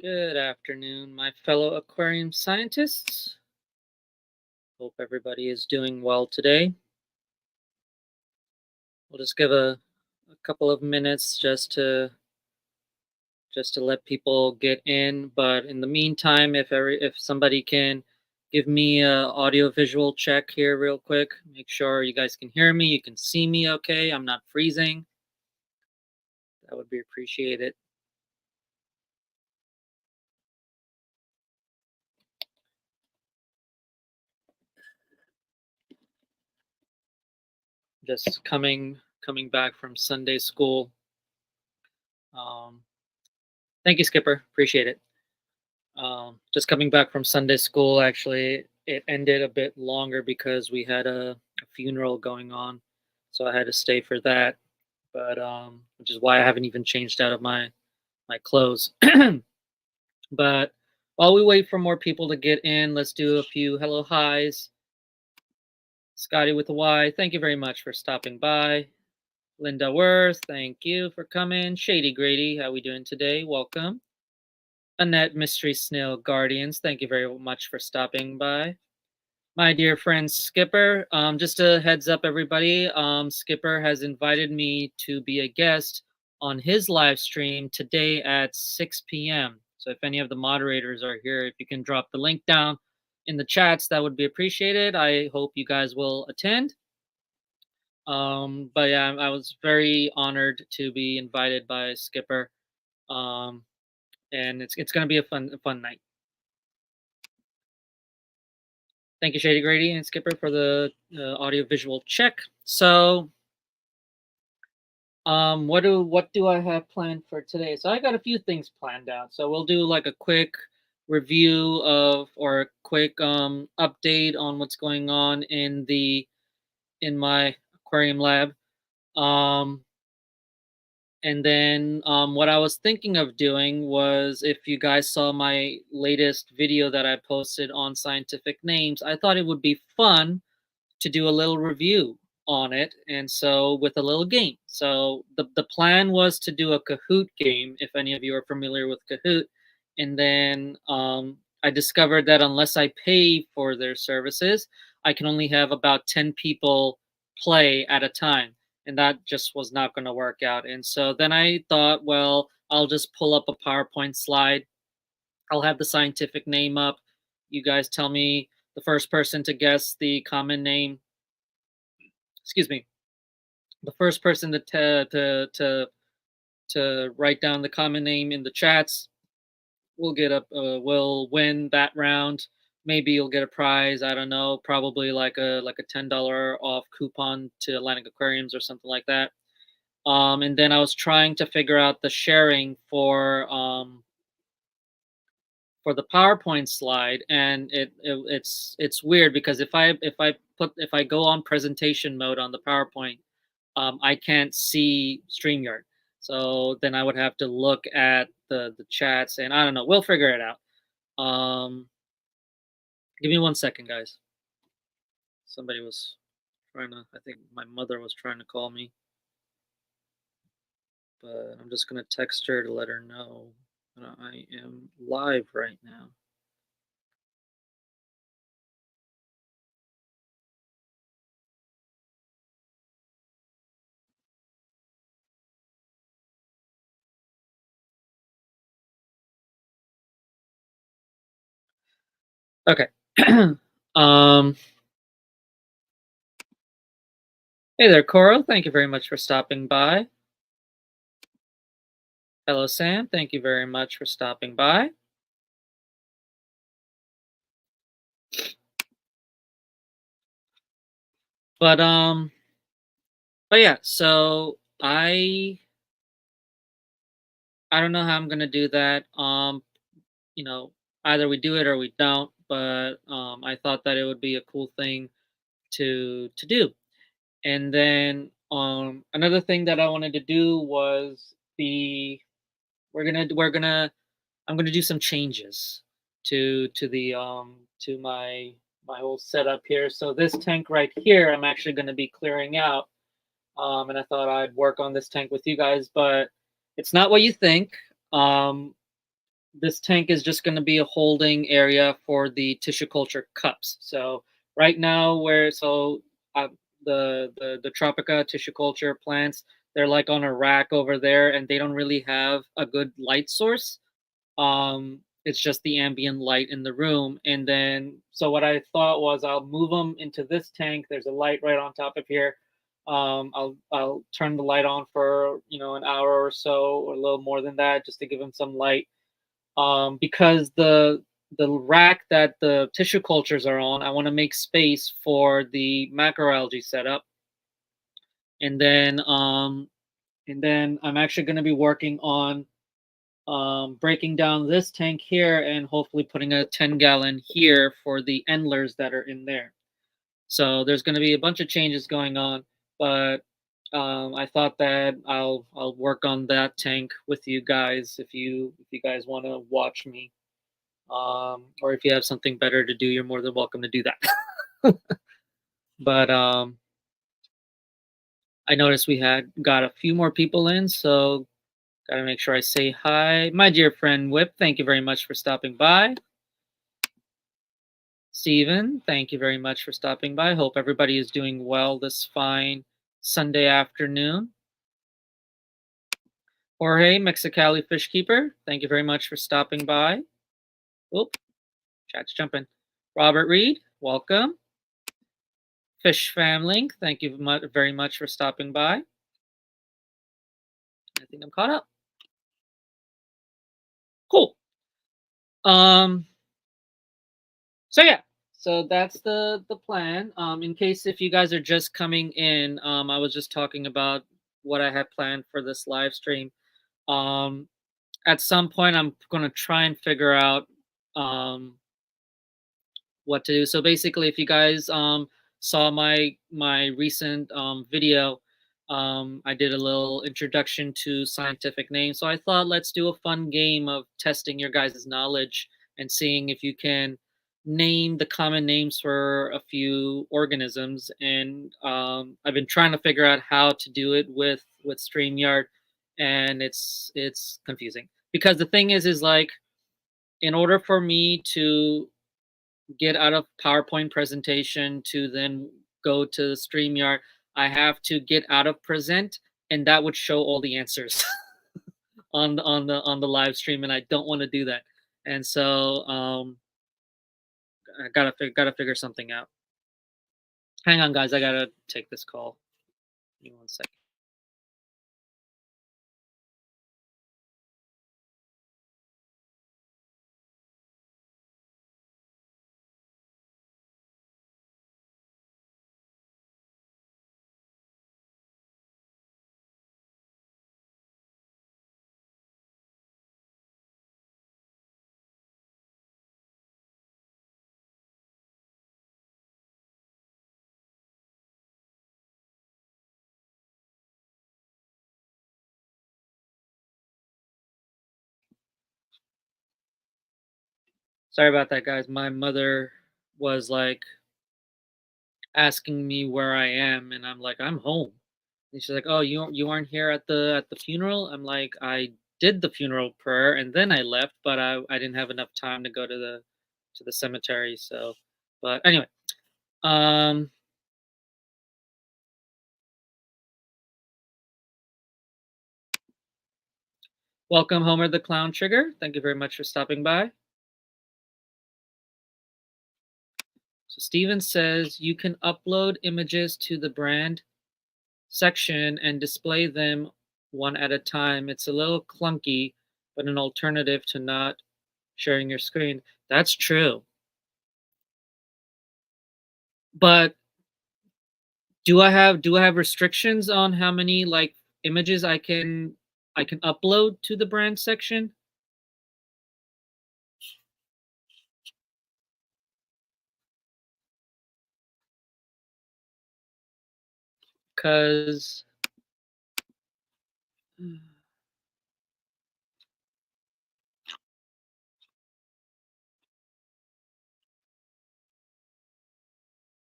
Good afternoon, my fellow aquarium scientists. Hope everybody is doing well today. We'll just give a couple of minutes just to let people get in. But in the meantime, if somebody can give me a audio visual check here real quick, make sure you guys can hear me, you can see me okay, I'm not freezing. That would be appreciated. Just coming back from Sunday school. Thank you, Skipper. Appreciate it. Just coming back from Sunday school, actually, it ended a bit longer because we had a funeral going on, so I had to stay for that. But which is why I haven't even changed out of my clothes. But while we wait for more people to get in, let's do a few hello highs. Scotty with a Y, thank you very much for stopping by. Linda Worth, thank you for coming. Shady Grady, how we doing today? Welcome. Annette Mystery Snail Guardians, thank you very much for stopping by. My dear friend Skipper, just a heads up, everybody. Skipper has invited me to be a guest on his live stream today at 6 p.m. So if any of the moderators are here, if you can drop the link down in the chats, that would be appreciated. I hope you guys will attend. But yeah, I was very honored to be invited by Skipper, and it's going to be a fun night. Thank you, Shady Grady and Skipper, for the audio visual check. So, what do I have planned for today? So I got a few things planned out. So we'll do like a quick review of, or a quick update on what's going on in my aquarium lab. And then what I was thinking of doing was, if you guys saw my latest video that I posted on scientific names, I thought it would be fun to do a little review on it, and so with a little game. So the plan was to do a Kahoot game, if any of you are familiar with Kahoot, and then I discovered that unless I pay for their services, I can only have about 10 people play at a time, and that just was not going to work out. And so then I thought, well, I'll just pull up a PowerPoint slide. I'll have the scientific name up. You guys tell me the first person to guess the common name. Excuse me. The first person to write down the common name in the chats will will win that round. Maybe you'll get a prize. I don't know. Probably like a $10 off coupon to Atlantic Aquariums or something like that. And then I was trying to figure out the sharing for the PowerPoint slide, and it's weird because if I go on presentation mode on the PowerPoint, I can't see StreamYard. So then I would have to look at the chats, and I don't know. We'll figure it out. Give me 1 second, guys. Somebody was trying to, I think my mother was trying to call me. But I'm just going to text her to let her know that I am live right now. Okay. Hey there, Coral. Thank you very much for stopping by. Hello, Sam. Thank you very much for stopping by. But yeah, so I don't know how I'm gonna do that. You know, either we do it or we don't. But I thought that it would be a cool thing to do. And then another thing that I wanted to do was I'm gonna do some changes to my whole setup here. So this tank right here, I'm actually gonna be clearing out. And I thought I'd work on this tank with you guys, but it's not what you think. this tank is just going to be a holding area for the tissue culture cups. So right now, uh, the Tropica tissue culture plants, they're like on a rack over there, and they don't really have a good light source. It's just the ambient light in the room. And then, so what I thought was I'll move them into this tank. There's a light right on top of here. I'll turn the light on for an hour or so, or a little more than that, just to give them some light. Because the rack that the tissue cultures are on, I want to make space for the macroalgae setup. And then I'm actually going to be working on breaking down this tank here and hopefully putting a 10-gallon here for the endlers that are in there. So there's going to be a bunch of changes going on, but I thought that I'll work on that tank with you guys if you guys want to watch me, or if you have something better to do, you're more than welcome to do that. But I noticed we had got a few more people in, so gotta make sure I say hi. My dear friend Whip, thank you very much for stopping by. Steven, thank you very much for stopping by. Hope everybody is doing well this fine Sunday afternoon. Jorge, Mexicali Fish Keeper, thank you very much for stopping by. Oop, chat's jumping. Robert Reed, welcome. Fish Family, thank you very much for stopping by. I think I'm caught up. Cool. So yeah, so that's the plan. In case if you guys are just coming in, I was just talking about what I had planned for this live stream. Um, at some point, I'm gonna try and figure out what to do. So basically, if you guys saw my recent video, I did a little introduction to scientific names. So I thought let's do a fun game of testing your guys' knowledge and seeing if you can name the common names for a few organisms. And I've been trying to figure out how to do it with StreamYard, and it's confusing because the thing is like in order for me to get out of PowerPoint presentation to then go to StreamYard, I have to get out of present, and that would show all the answers on the live stream, and I don't want to do that. And so I gotta figure something out. Hang on, guys, I gotta take this call. Give me 1 second. Sorry about that, guys. My mother was like asking me where I am, and I'm like, I'm home. And she's like, "Oh, you aren't here at the funeral?" I'm like, "I did the funeral prayer and then I left, but I didn't have enough time to go to the cemetery." So, but anyway, um, welcome Homer the Clown Trigger. Thank you very much for stopping by. So Steven says you can upload images to the brand section and display them one at a time. It's a little clunky, but an alternative to not sharing your screen. That's true. But do I have restrictions on how many like images I can upload to the brand section? Cuz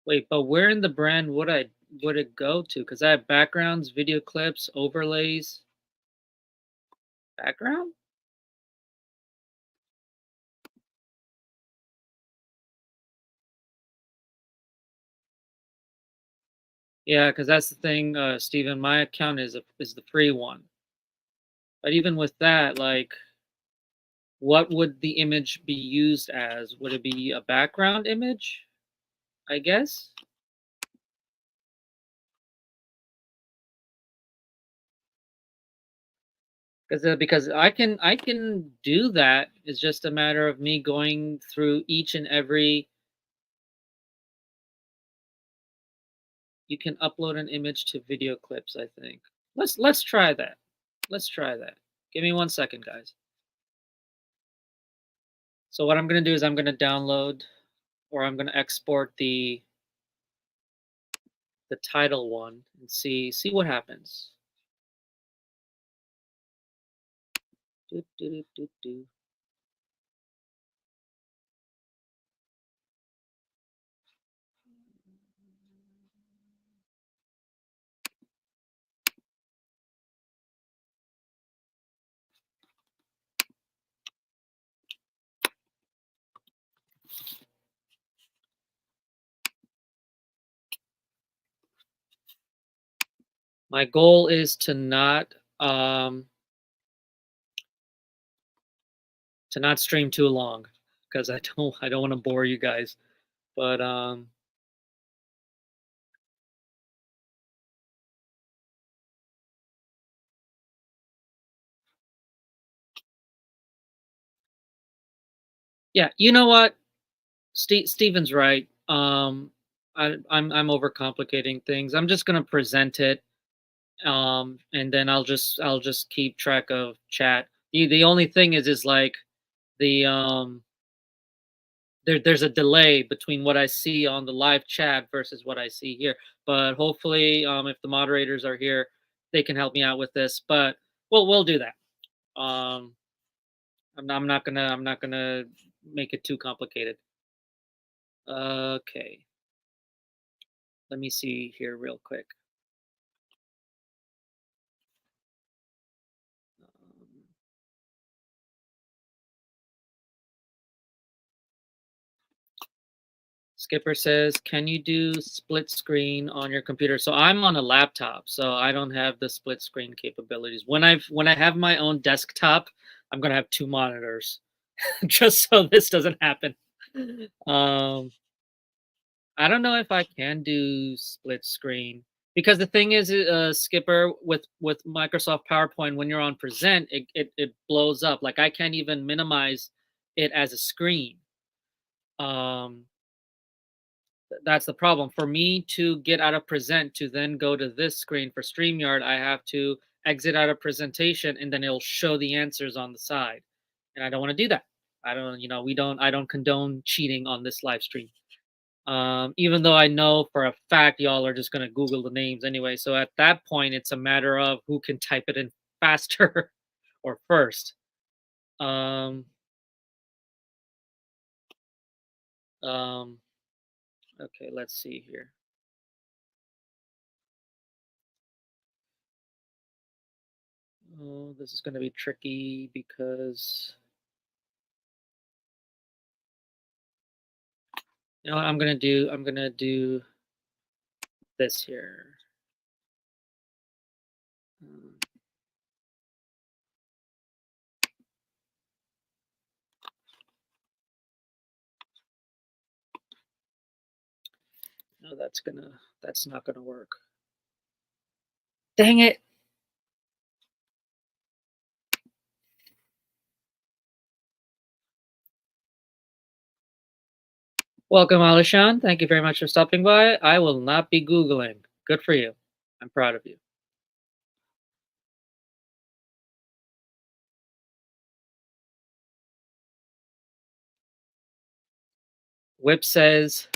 wait, but where in the brand would it go to? Cuz I have backgrounds, video clips, overlays, background? Yeah, because that's the thing, Steven. My account is the free one. But even with that, like, what would the image be used as? Would it be a background image? I guess. Because I can do that. It's just a matter of me going through each and every. You can upload an image to video clips, I think. Let's try that. Let's try that. Give me 1 second, guys. So what I'm gonna do is I'm gonna download or I'm gonna export the title one and see what happens. Do, do, do, do, do. My goal is um to not stream too long because I don't want to bore you guys. But yeah, you know what? Steven's right. I'm overcomplicating things. I'm just gonna present it, and then I'll just keep track of chat. The only thing is like the there's a delay between what I see on the live chat versus what I see here. But hopefully, if the moderators are here, they can help me out with this. But we'll do that. Um, I'm not gonna make it too complicated. Okay, let me see here real quick. Um, Skipper says, "Can you do split screen on your computer?" So I'm on a laptop, so I don't have the split screen capabilities. When I have my own desktop, I'm gonna have two monitors, just so this doesn't happen. Um, I don't know if I can do split screen because the thing is, Skipper, with Microsoft PowerPoint, when you're on present, it blows up. Like I can't even minimize it as a screen. Um, that's the problem. For me to get out of present to then go to this screen for StreamYard, I have to exit out of presentation and then it'll show the answers on the side. And I don't want to do that. I don't condone cheating on this live stream. Even though I know for a fact y'all are just gonna Google the names anyway. So at that point, it's a matter of who can type it in faster or first. Um, um, okay, let's see here. Oh, this is gonna be tricky because you know what I'm gonna do this here. Um, no, that's not gonna work. Dang it! Welcome, Alishan. Thank you very much for stopping by. I will not be Googling. Good for you. I'm proud of you. Whip says,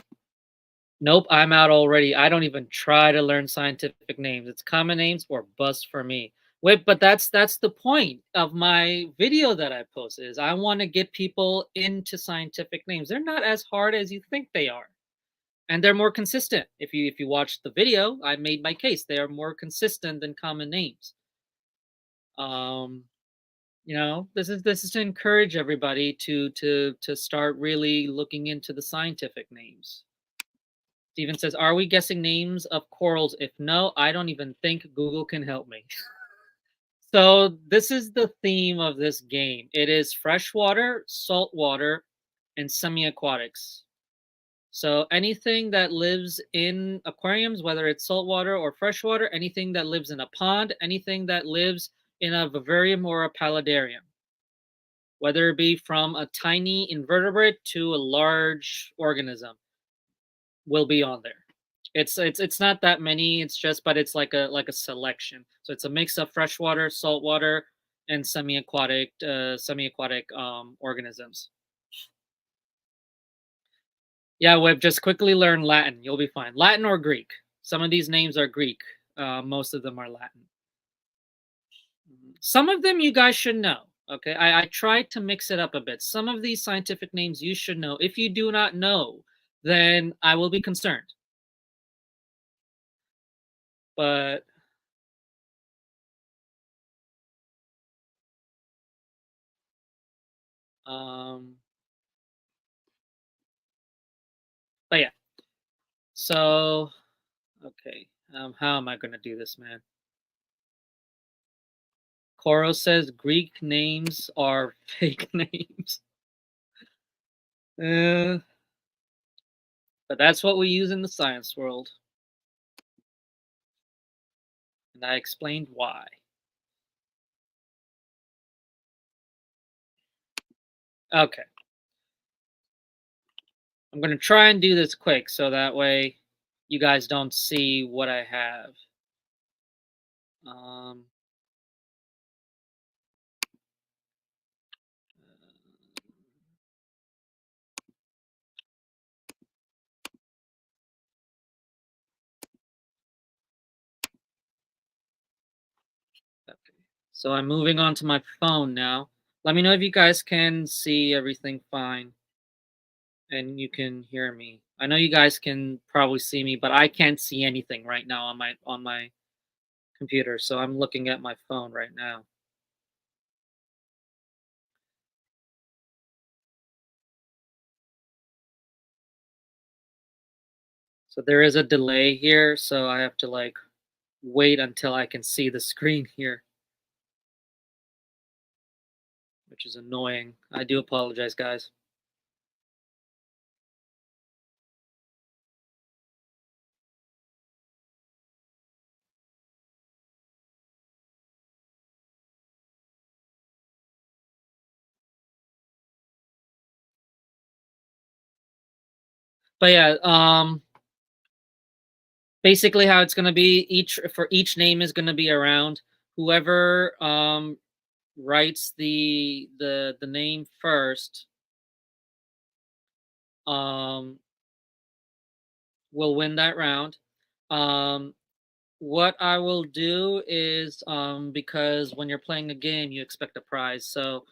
"Nope, I'm out already. I don't even try to learn scientific names. It's common names or bust for me." Wait, but that's the point of my video that I posted is I want to get people into scientific names. They're not as hard as you think they are. And they're more consistent. If you watch the video, I made my case. They are more consistent than common names. Um, this is to encourage everybody to start really looking into the scientific names. Steven says, "Are we guessing names of corals? If no, I don't even think Google can help me." So this is the theme of this game. It is freshwater, saltwater, and semi-aquatics. So anything that lives in aquariums, whether it's saltwater or freshwater, anything that lives in a pond, anything that lives in a vivarium or a paludarium, whether it be from a tiny invertebrate to a large organism, will be on there. It's not that many. It's just, but it's like a selection. So it's a mix of freshwater, saltwater, and semi-aquatic organisms. Yeah, Web, just quickly learn Latin. You'll be fine. Latin or Greek. Some of these names are Greek. Most of them are Latin. Some of them you guys should know. Okay, I tried to mix it up a bit. Some of these scientific names you should know. If you do not know, then I will be concerned. But um, but yeah. So okay, how am I gonna do this, man? Coro says Greek names are fake names. Uh, but that's what we use in the science world. And I explained why. Okay. I'm going to try and do this quick so that way you guys don't see what I have. Um, okay. So I'm moving on to my phone now. Let me know if you guys can see everything fine and you can hear me. I know you guys can probably see me, but I can't see anything right now on my computer. So I'm looking at my phone right now. So there is a delay here, so I have to like wait until I can see the screen here, which is annoying. I do apologize, guys. But yeah, basically how it's going to be, each name is going to be around whoever writes the name first um will win that round. um what I will do is, because when you're playing a game you expect a prize, so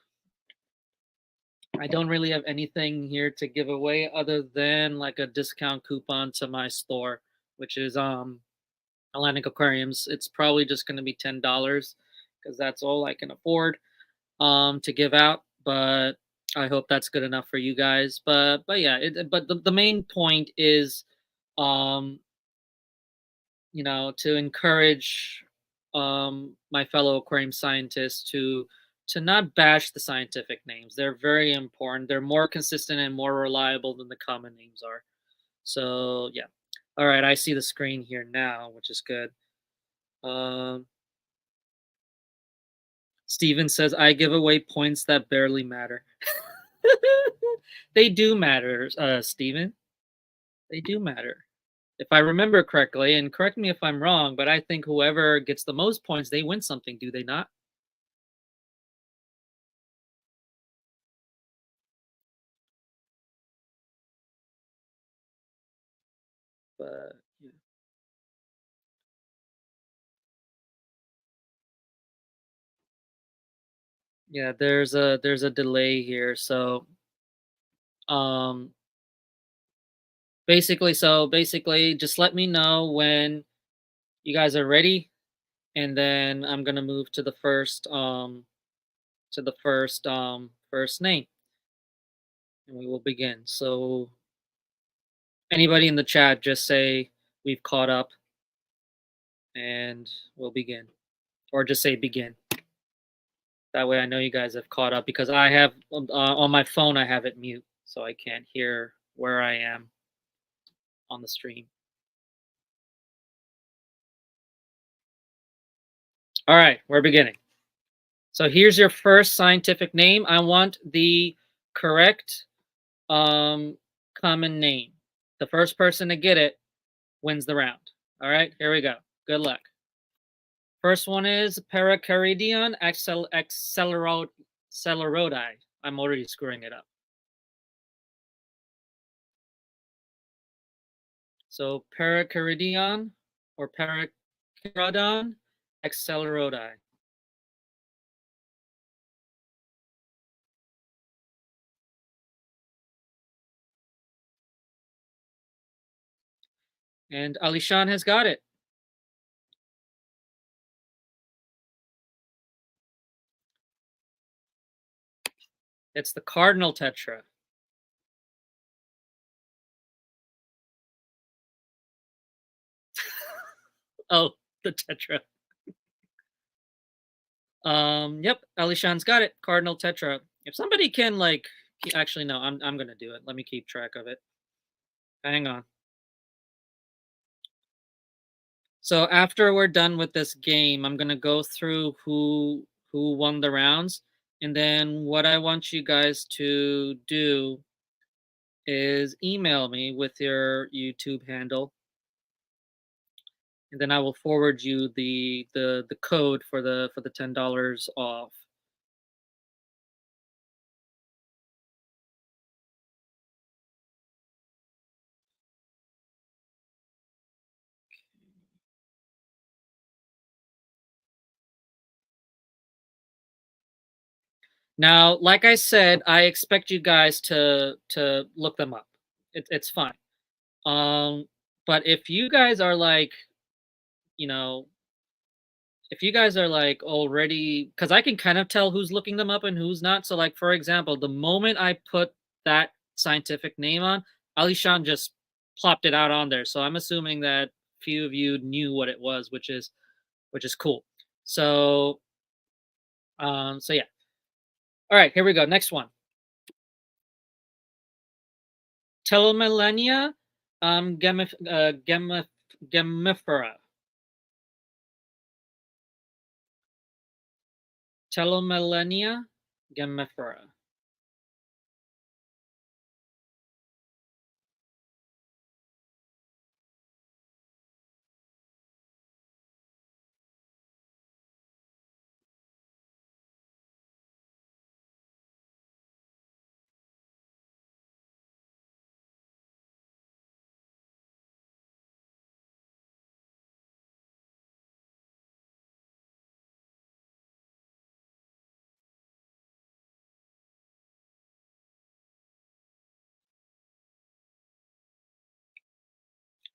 I don't really have anything here to give away other than like a discount coupon to my store, which is Atlantic Aquariums. It's probably just going to be $10 because that's all I can afford to give out. But I hope that's good enough for you guys. But yeah, but the main point is, um, to encourage my fellow aquarium scientists to not bash the scientific names. They're very important. They're more consistent and more reliable than the common names are. So yeah. All right, I see the screen here now, which is good. Um, Steven says, I give away points that barely matter. They do matter, Steven. They do matter. If I remember correctly, and correct me if I'm wrong, but I think whoever gets the most points, they win something, do they not? But yeah. Yeah, there's a delay here. So um basically just let me know when you guys are ready, and then I'm gonna move to the first name and we will begin. So Anybody in the chat, just say we've caught up and we'll begin. Or just say begin. That way I know you guys have caught up because I have on my phone I have it mute so I can't hear where I am on the stream. All right, we're beginning. So here's your first scientific name. I want the correct common name. The first person to get it wins the round. All right, here we go. Good luck. First one is Paracaridion accelerodi. I'm already screwing it up. So Paracaridion or Paracarodon accelerodi. And Alishan has got it. It's the cardinal tetra. Oh, the tetra. Yep, Alishan's got it. Cardinal tetra. If somebody can actually no, I'm gonna do it. Let me keep track of it. Hang on. So after we're done with this game, I'm gonna go through who won the rounds, and then what I want you guys to do is email me with your YouTube handle, and then I will forward you the code for the $10 off. Now, like I said, I expect you guys to look them up. It's fine. But if you guys are like, you know, if you guys are like already, because I can kind of tell who's looking them up and who's not. So, like for example, the moment I put that scientific name on, Alishan just plopped it out on there. So I'm assuming that few of you knew what it was, which is cool. So yeah. All right, here we go. Next one. Telomellenia gemifera. Telomellenia gemifera.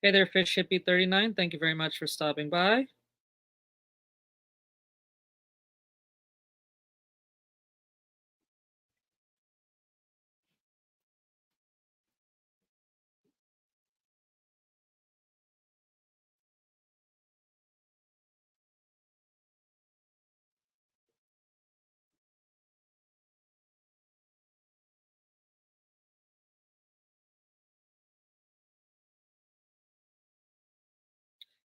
Hey there, Fish Hippie 39. Thank you very much for stopping by.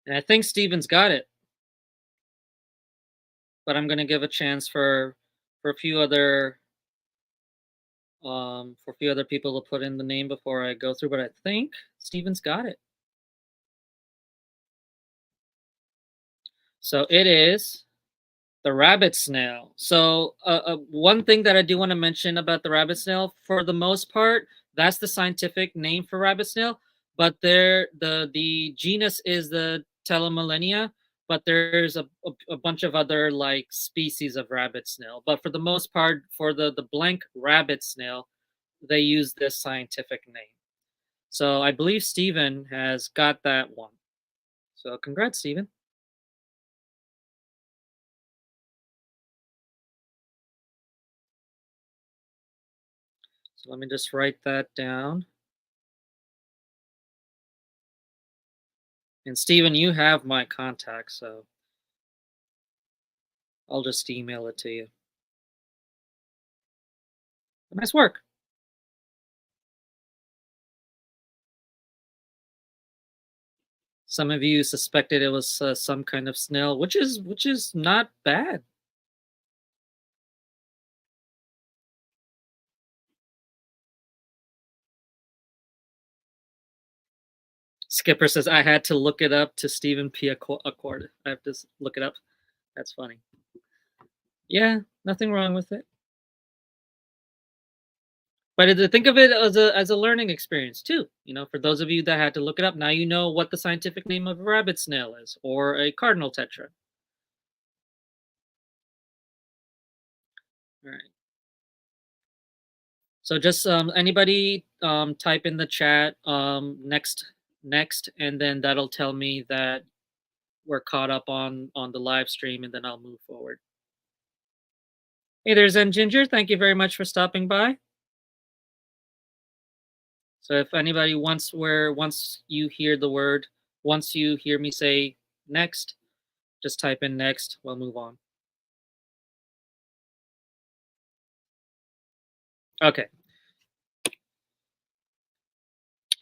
And I think Steven's got it, but I'm gonna give a chance for a few other for a few other people to put in the name before I go through. But I think Steven's got it. So it is the rabbit snail. So one thing that I do want to mention about the rabbit snail, for the most part, that's the scientific name for rabbit snail. But the genus is the Telomellenia, but there's a bunch of other like species of rabbit snail. But for the most part, for the blank rabbit snail, they use this scientific name. So I believe Stephen has got that one. So congrats, Stephen. So let me just write that down. And Steven, you have my contact, so I'll just email it to you. Nice work. Some of you suspected it was some kind of snail, which is not bad. Skipper says I had to look it up to Stephen P. Accord. I have to look it up. That's funny. Yeah, nothing wrong with it. But think of it as a learning experience too. You know, for those of you that had to look it up, now you know what the scientific name of a rabbit snail is, or a cardinal tetra. All right. So just anybody type in the chat next, and then that'll tell me that we're caught up on the live stream, and then I'll move forward. Hey there, Zen Ginger. Thank you very much for stopping by. So if anybody once you hear the word, once you hear me say next, just type in next. We'll move on. Okay.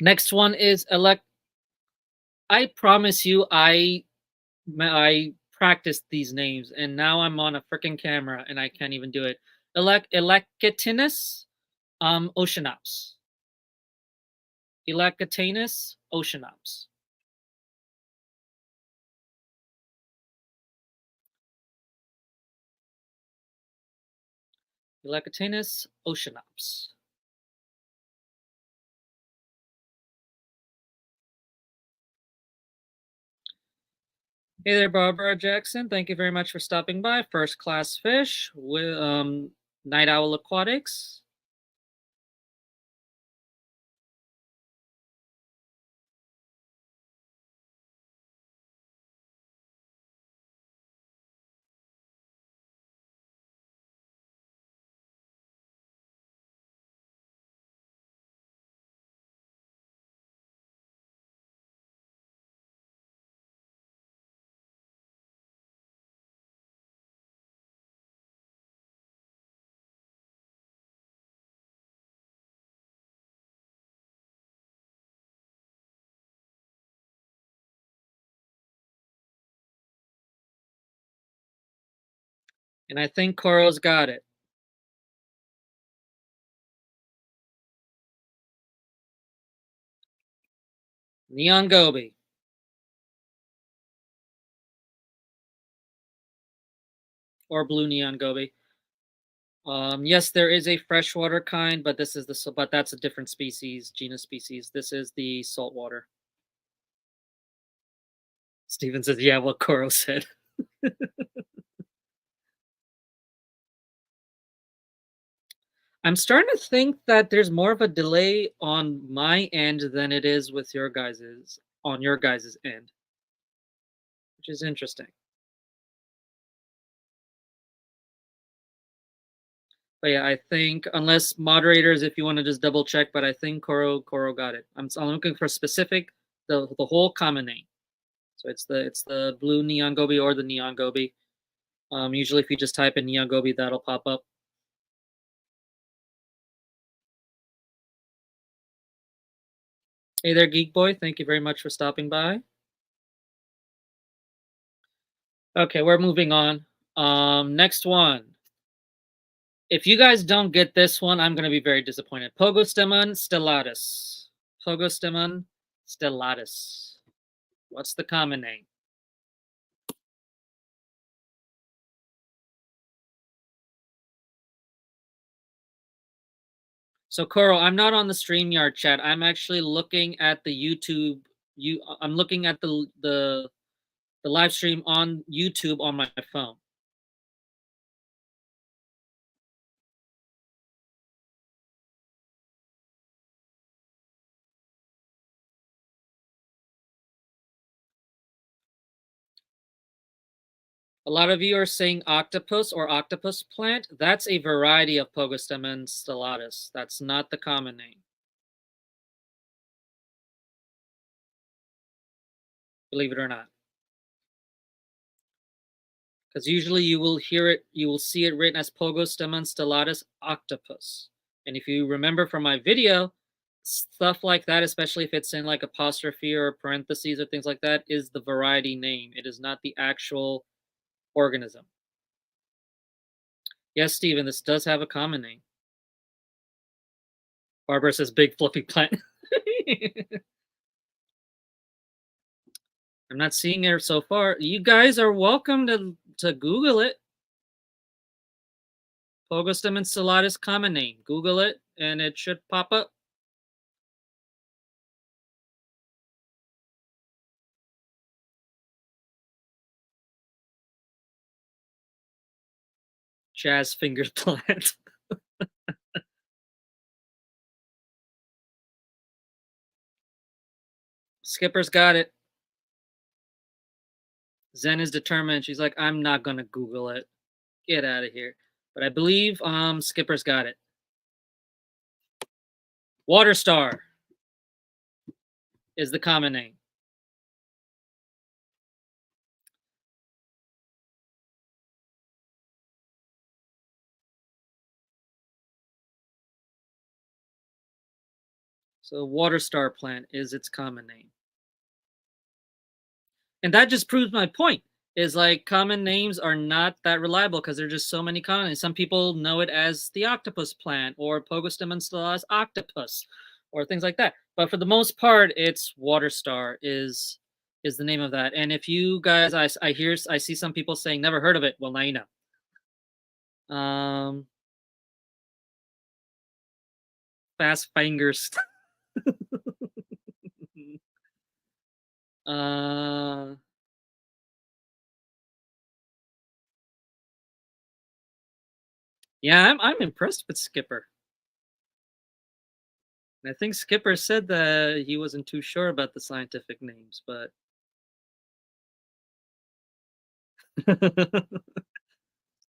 Next one is elect. I promise you, I practiced these names, and now I'm on a freaking camera, and I can't even do it. Electinus oceanops. Electinus oceanops. Electinus oceanops. Hey there, Barbara Jackson. Thank you very much for stopping by. First class fish with Night Owl Aquatics. And I think Coro's got it. Neon Goby. Or blue neon goby. Yes, there is a freshwater kind, but that's a different species, genus species. This is the saltwater. Steven says, yeah, what Coro said. I'm starting to think that there's more of a delay on my end than it is with your guys's on your guys's end, which is interesting. But yeah, I think unless moderators, if you want to just double check, but I think Coro got it. I'm looking for specific the whole common name. So it's the blue neon goby or the neon goby. Usually, if you just type in neon goby, that'll pop up. Hey there, Geek Boy. Thank you very much for stopping by. Okay, we're moving on. Next one. If you guys don't get this one, I'm going to be very disappointed. Pogostemon stellatus. Pogostemon stellatus. What's the common name? So, Coro, I'm not on the StreamYard chat. I'm actually looking at the YouTube. I'm looking at the live stream on YouTube on my phone. A lot of you are saying octopus or octopus plant. That's a variety of Pogostemon stellatus. That's not the common name. believe it or not. Because usually you will see it written as Pogostemon stellatus octopus. And if you remember from my video, stuff like that, especially if it's in like apostrophe or parentheses or things like that, is the variety name. It is not the actual organism. Yes, Stephen, this does have a common name. Barbara says big fluffy plant. I'm not seeing it so far. You guys are welcome to Google it. Pogostemon stellatus common name. Google it and it should pop up. Jazz fingered plant. Skipper's got it. Zen is determined. She's like, I'm not gonna Google it. Get out of here. But I believe Skipper's got it. Water star is the common name. So water star plant is its common name. And that just proves my point. Is like common names are not that reliable because there's just so many common names. Some people know it as the octopus plant or Pogostemon stellatus octopus or things like that. But for the most part, it's water star is the name of that. And if you guys, I see some people saying never heard of it. Well, now you know. Fast fingers. uh yeah, I'm impressed with Skipper. I think Skipper said that he wasn't too sure about the scientific names, but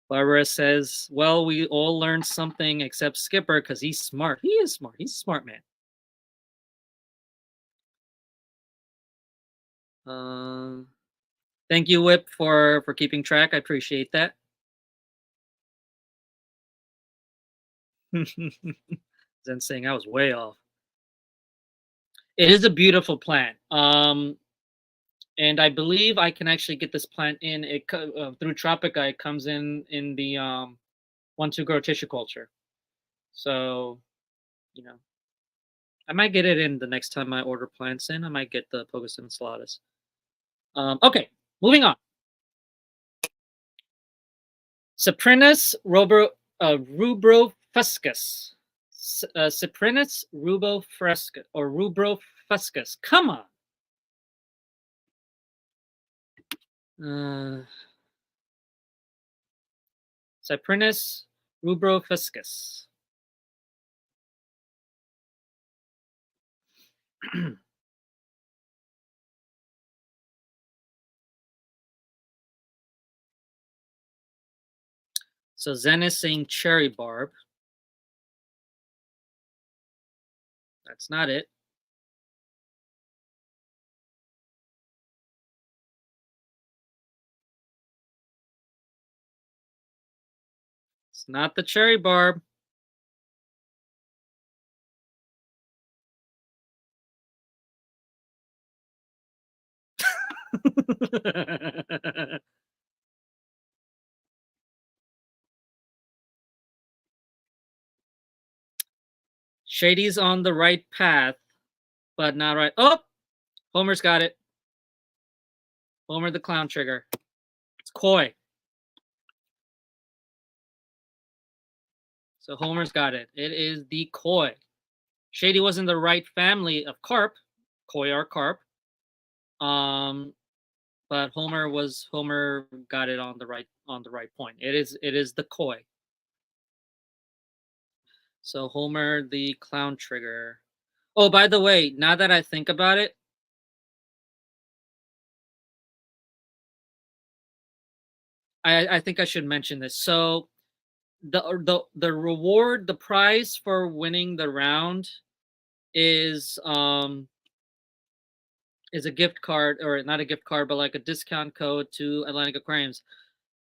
Barbara says, well, we all learned something except Skipper because he's smart. He is smart. He's a smart man. Thank you, Whip, for keeping track. I appreciate that. Then saying I was way off. It is a beautiful plant. And I believe I can actually get this plant in it through Tropica. It comes in the 1-2 grow tissue culture. So, you know, I might get it in the next time I order plants in. I might get the Pogostemon stellatus. Okay, moving on. Cyprinus rubrofuscus. Cyprinus rubrofuscus or rubrofuscus. Come on. Cyprinus rubrofuscus. So Zen is saying cherry barb. That's not it. It's not the cherry barb. Shady's on the right path, but not right. Oh, Homer's got it. Homer the clown trigger. It's koi. So Homer's got it. It is the koi. Shady was in the right family of carp. Koi are carp. But Homer got it on the right point. It is the koi. So Homer the clown trigger. Oh, by the way, now that I think about it, I think I should mention this. So the reward, the prize for winning the round is is a gift card, or not a gift card, but like a discount code to Atlantic Aquariums.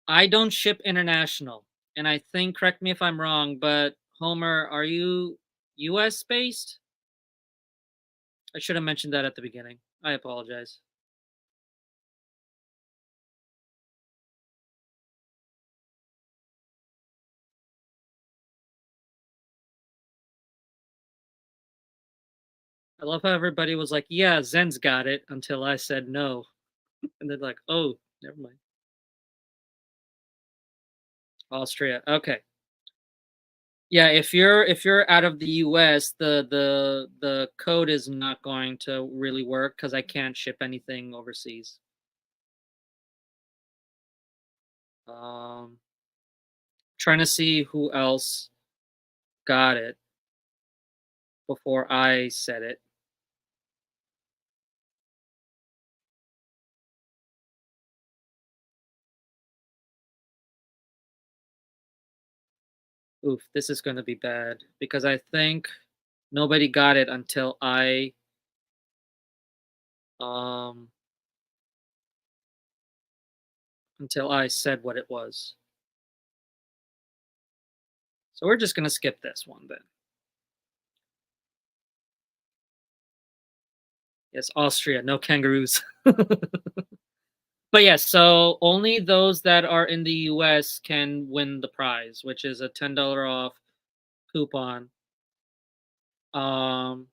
I don't ship international, and I think, correct me if I'm wrong, but Homer, are you US based? I should have mentioned that at the beginning. I apologize. I love how everybody was like, "Yeah, Zen's got it," until I said no, and they're like, "Oh, never mind." Austria. Okay. Yeah, if you're out of the US, the code is not going to really work because I can't ship anything overseas. Um, Trying to see who else got it before I said it. Oof, this is gonna be bad because I think nobody got it um until I said what it was. So we're just gonna skip this one then. Yes, Austria, no kangaroos. But yes, so only those that are in the US can win the prize, which is a $10 off coupon. Um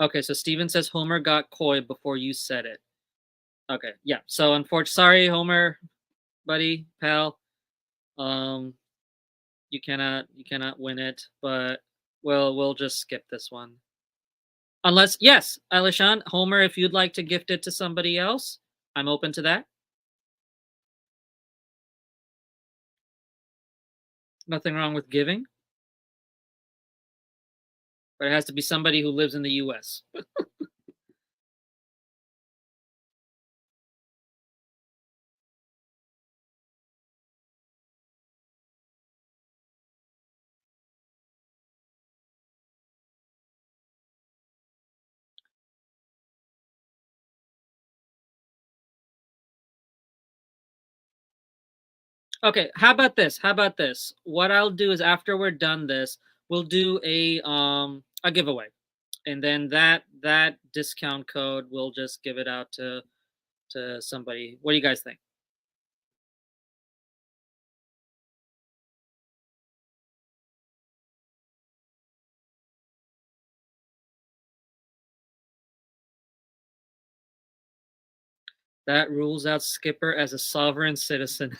okay, so Steven says Homer got koi before you said it. Okay, yeah. So unfortunately, sorry Homer, buddy, pal. Um you cannot win it, but we'll just skip this one. Unless, yes, Alishan, Homer, if you'd like to gift it to somebody else, I'm open to that. Nothing wrong with giving, but it has to be somebody who lives in the US. Okay, how about this? How about this? What I'll do is after we're done this, we'll do a giveaway. And then that discount code we'll just give it out to somebody. What do you guys think? That rules out Skipper as a sovereign citizen.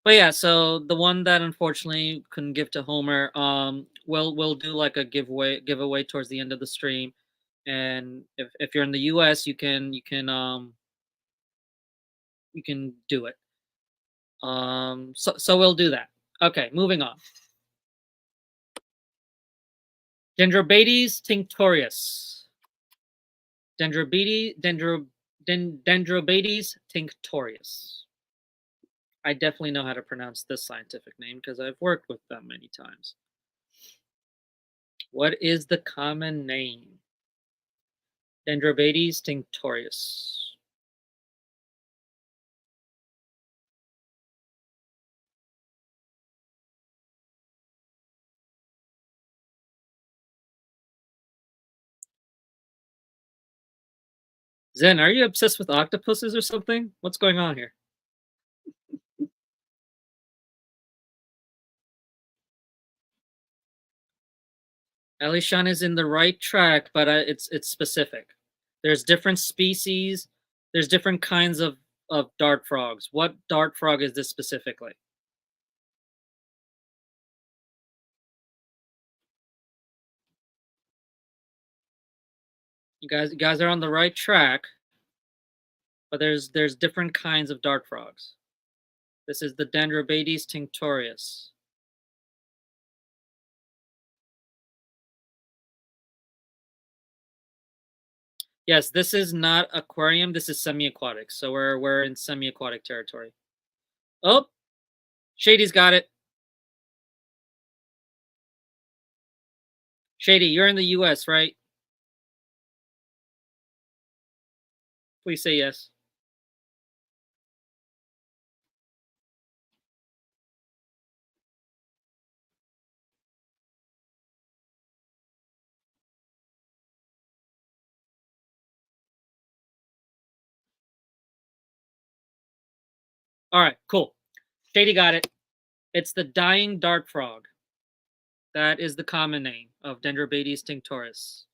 But yeah, so the one that unfortunately couldn't give to Homer, we'll do like a giveaway towards the end of the stream. And if you're in the US, you can do it. So we'll do that. Okay, moving on. Dendrobates tinctorius. Dendrobates tinctorius. I definitely know how to pronounce this scientific name because I've worked with them many times. What is the common name? Dendrobates tinctorius. Zen, are you obsessed with octopuses or something? What's going on here? Alishan is in the right track, but it's specific. There's different species. There's different kinds of dart frogs. What dart frog is this specifically? You guys are on the right track, but there's different kinds of dart frogs. This is the Dendrobates tinctorius. Yes, this is not aquarium. This is semi-aquatic. So we're in semi-aquatic territory. Oh, Shady's got it. Shady, you're in the US, right? Please say yes. All right, cool. Shady got it. It's the dying dart frog. That is the common name of Dendrobates tinctoris.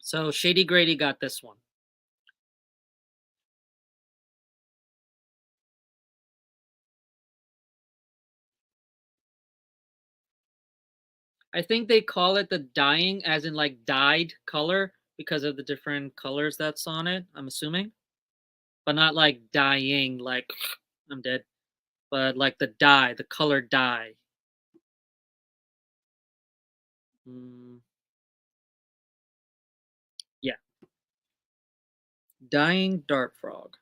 So Shady Grady got this one. I think they call it the dyeing, as in like dyed color, because of the different colors that's on it. I'm assuming, but not like dyeing, like I'm dead, but like the dye, the color dye. Mm, yeah, dying dart frog.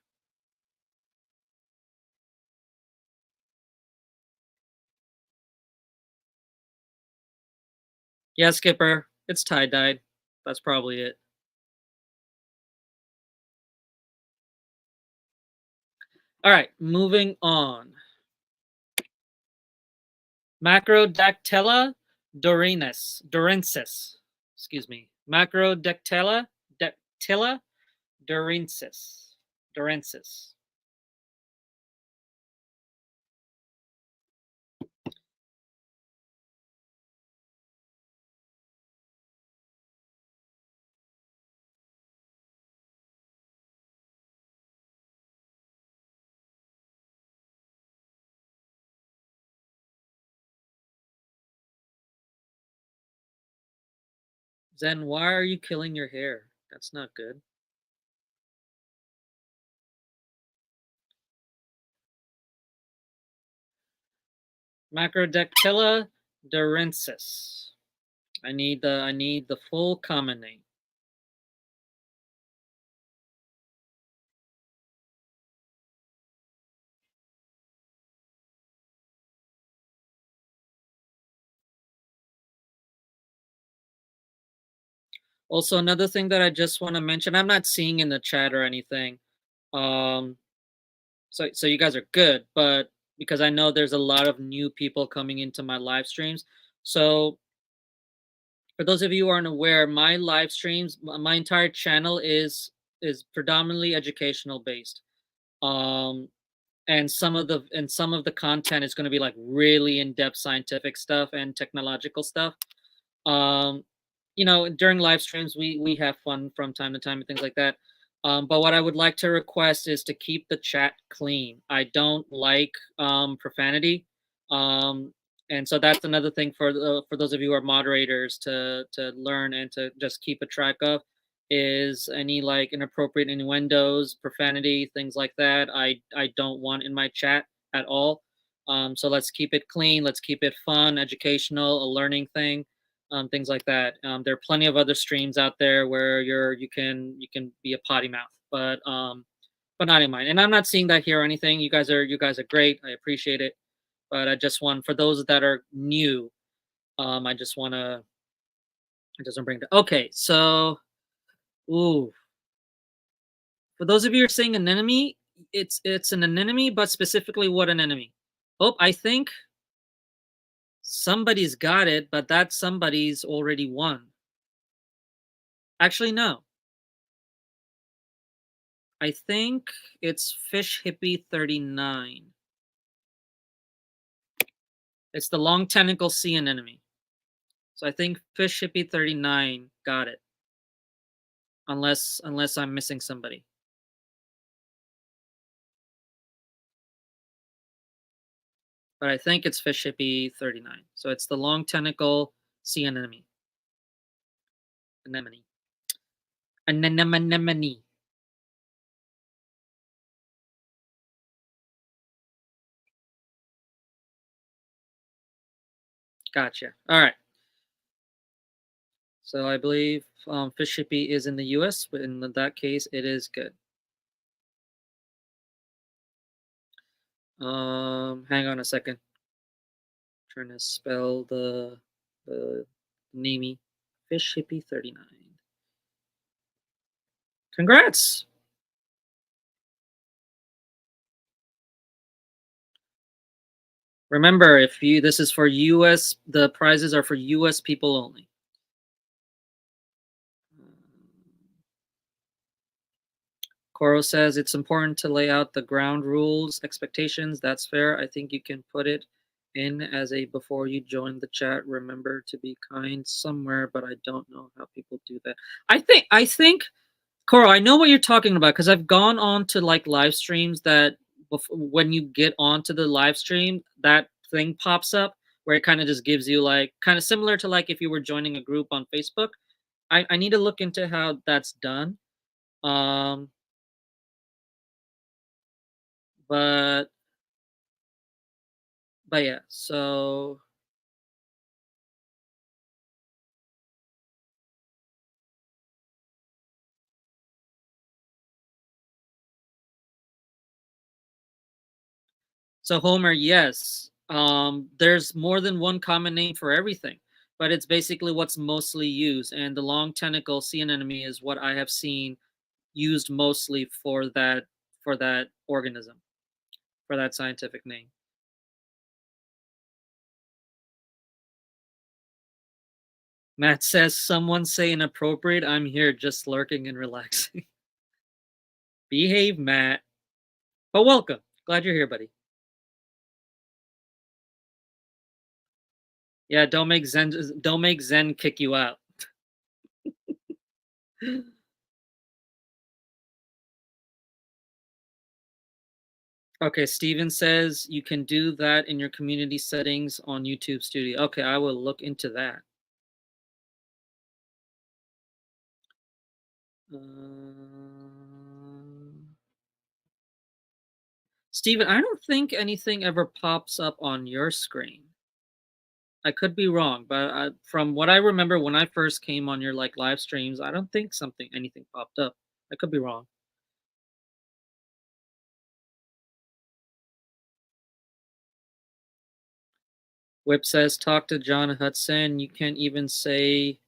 Yeah, Skipper, it's tie dyed. That's probably it. All right, moving on. Macrodactyla dorensis. Excuse me. Dactyla dorensis. Zen, why are you killing your hair? That's not good. Macrodactyla dorensis. I need the full common name. Also, another thing that I just want to mention, I'm not seeing in the chat or anything. Um, so you guys are good, but because I know there's a lot of new people coming into my live streams. So for those of you who aren't aware, my live streams, my entire channel is predominantly educational based. Um, and some of the content is going to be like really in-depth scientific stuff and technological stuff. um During live streams we have fun from time to time and things like that. But what I would like to request is to keep the chat clean. I don't like profanity. Um and so that's another thing for those of you who are moderators to learn and to just keep a track of, is any like inappropriate innuendos, profanity, things like that. I don't want in my chat at all. So let's keep it clean, let's keep it fun, educational, a learning thing. Things like that. There are plenty of other streams out there where you can be a potty mouth, but not in mine. And I'm not seeing that here or anything. You guys are great. I appreciate it, but I just want, for those that are new, I just want to I just want to bring that. Okay, so ooh, for those of you who are saying anemone, it's an anemone, but specifically what anemone? Oh, I think somebody's got it, but that somebody's already won. Actually, no. I think it's Fish Hippie 39. It's the long tentacle sea anemone. So I think Fish Hippie 39 got it. Unless I'm missing somebody. But I think it's Fish Hippie 39. So it's the long tentacle sea anemone. Anemone. Anemone. Gotcha. All right. So I believe fish shippy is in the U.S., but in that case, it is good. Hang on a second. Trying to spell the namey. Fish hippie 39. Congrats. Remember, if you this is for US, the prizes are for US people only. Coro says it's important to lay out the ground rules, expectations. That's fair. I think you can put it in as a before you join the chat. Remember to be kind somewhere, but I don't know how people do that. I think Coro, I know what you're talking about because I've gone on to like live streams that when you get onto the live stream, that thing pops up where it kind of just gives you like kind of similar to like if you were joining a group on Facebook. I need to look into how that's done. Um, but yeah, so Homer, yes. There's more than one common name for everything, but it's basically what's mostly used. And the long tentacle sea anemone is what I have seen used mostly for that organism, for that scientific name. Matt says, "Someone say inappropriate. I'm here just lurking and relaxing." Behave, Matt. But welcome. Glad you're here, buddy. Yeah, don't make Zen kick you out. Okay, Steven says you can do that in your community settings on YouTube Studio. Okay, I will look into that. Steven, I don't think anything ever pops up on your screen. I could be wrong, but from what I remember when I first came on your like live streams, I don't think anything popped up. I could be wrong. Whip says, talk to John Hudson. You can't even say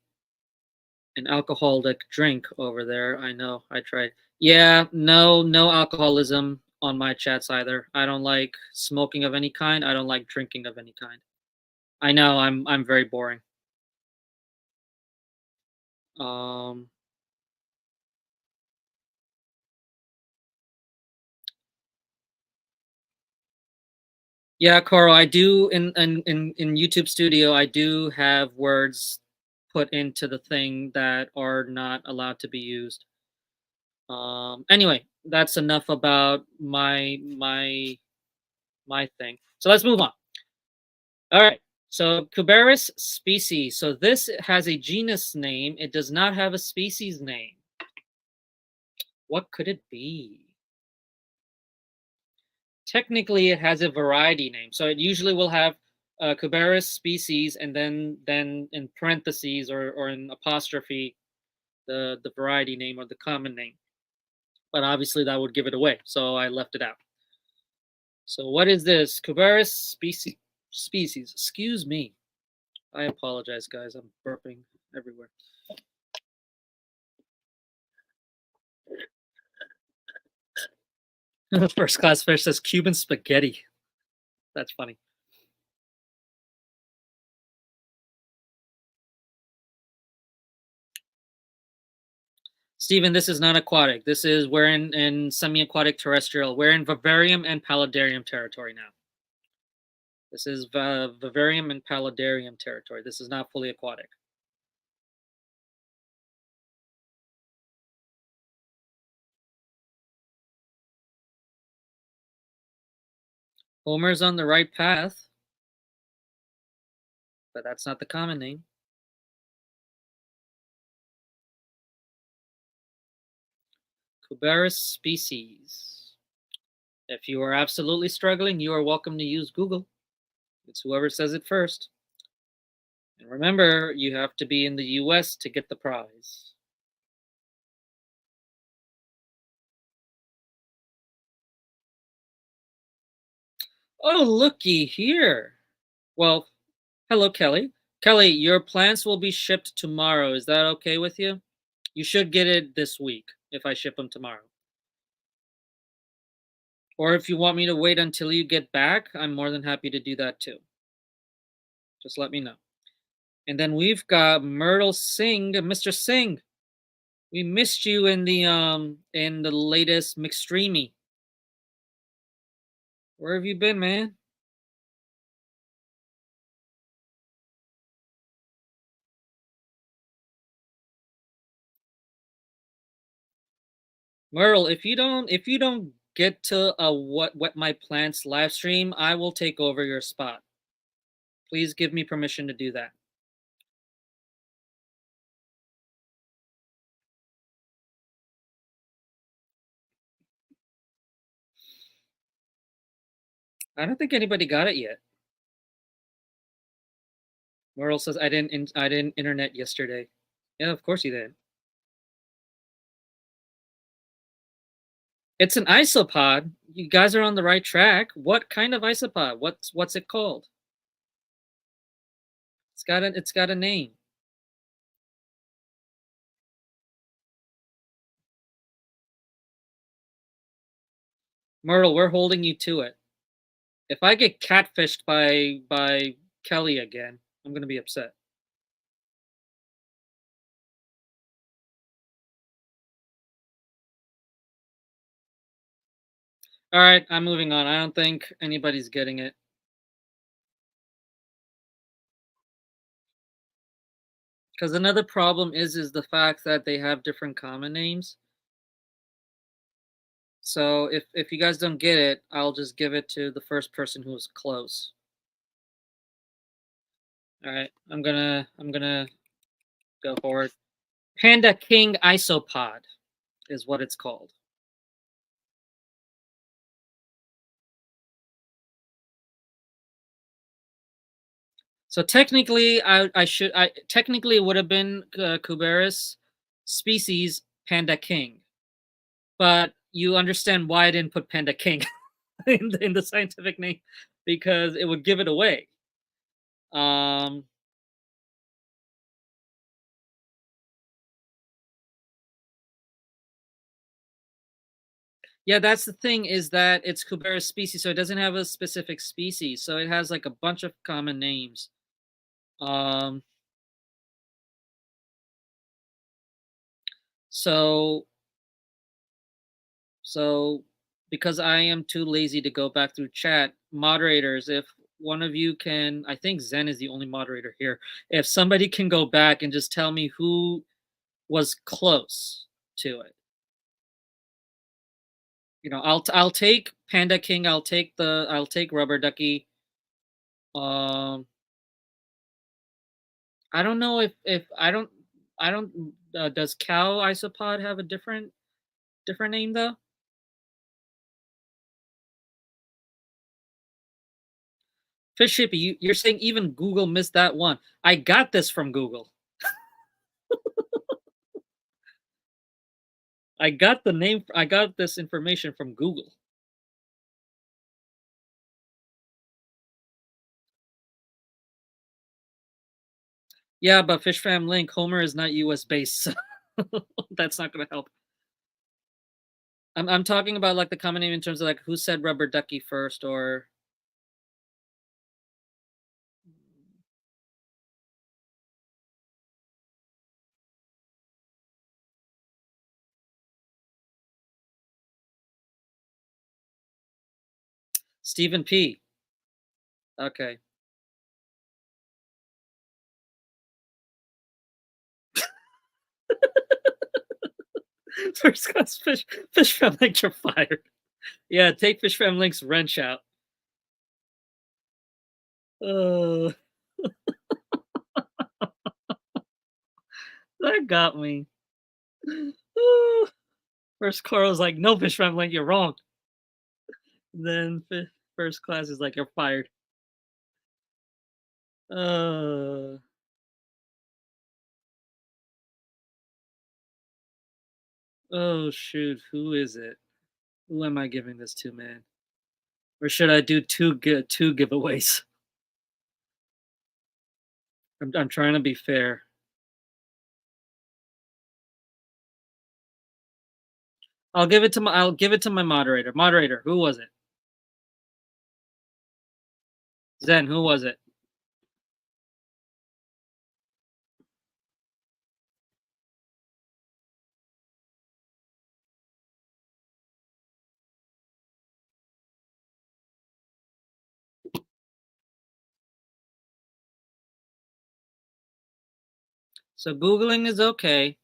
an alcoholic drink over there. I know. I tried. Yeah, no alcoholism on my chats either. I don't like smoking of any kind. I don't like drinking of any kind. I know I'm very boring. Um Yeah, Coro, I do in YouTube Studio, I do have words put into the thing that are not allowed to be used. Anyway, that's enough about my thing. So let's move on. All right. So Cubaris species. So this has a genus name. It does not have a species name. What could it be? Technically, it has a variety name. So it usually will have Cubaris species and then in parentheses or in apostrophe the variety name or the common name. But obviously that would give it away. So I left it out. So what is this? Cubaris species. Excuse me. I apologize, guys. I'm burping everywhere. First class fish says Cuban spaghetti. That's funny. Stephen, this is not aquatic. This is we're in semi-aquatic terrestrial. We're in vivarium and paludarium territory now. This is vivarium and paludarium territory. This is not fully aquatic. Homer's on the right path, but that's not the common name. Cubaris species. If you are absolutely struggling, you are welcome to use Google. It's whoever says it first. And remember, you have to be in the US to get the prize. Oh, looky here. Well, hello, Kelly. Kelly, your plants will be shipped tomorrow. Is that okay with you? You should get it this week if I ship them tomorrow. Or if you want me to wait until you get back, I'm more than happy to do that too. Just let me know. And then we've got Myrtle Singh, Mr. Singh. We missed you in the latest McStreamy. Where have you been, man? Myrtle, if you don't get to a what my plants live stream, I will take over your spot. Please give me permission to do that. I don't think anybody got it yet. Myrtle says I didn't internet yesterday. Yeah, of course you did. It's an isopod. You guys are on the right track. What kind of isopod? What's it called? It's got a name. Myrtle, we're holding you to it. If I get catfished by Kelly again, I'm gonna be upset. All right, I'm moving on. I don't think anybody's getting it. Because another problem is the fact that they have different common names. So if you guys don't get it, I'll just give it to the first person who's close. All right, I'm gonna go forward. Panda King Isopod is what it's called. So technically, I technically it would have been Cubaris species Panda King, but you understand why I didn't put Panda King in the scientific name because it would give it away. Um, yeah, that's the thing is that it's Cubaris species, so it doesn't have a specific species, so it has like a bunch of common names. Um, so So, because I am too lazy to go back through chat, moderators, if one of you can, I think Zen is the only moderator here. If somebody can go back and just tell me who was close to it, I'll take Panda King. I'll take Rubber Ducky. Um, I don't know if I don't. Does Cow Isopod have a different name though? Fish Shippy, you're saying even Google missed that one. I got this from Google. I got this information from Google. Yeah, but Fish Fam Link, Homer is not US based, so that's not gonna help. I'm talking about like the common name in terms of like who said rubber ducky first or Stephen P. Okay. First class Fish Fam Link, you're fired. Yeah, take Fish Fam Link's wrench out. Uh, that got me. First Carl's like, no Fish Fam Link, you're wrong. Then first class is like, you're fired. Uh Oh shoot, who is it? Who am I giving this to, man? Or should I do two giveaways? I'm trying to be fair. I'll give it to my moderator. Moderator, who was it? Zen, who was it? So Googling is okay.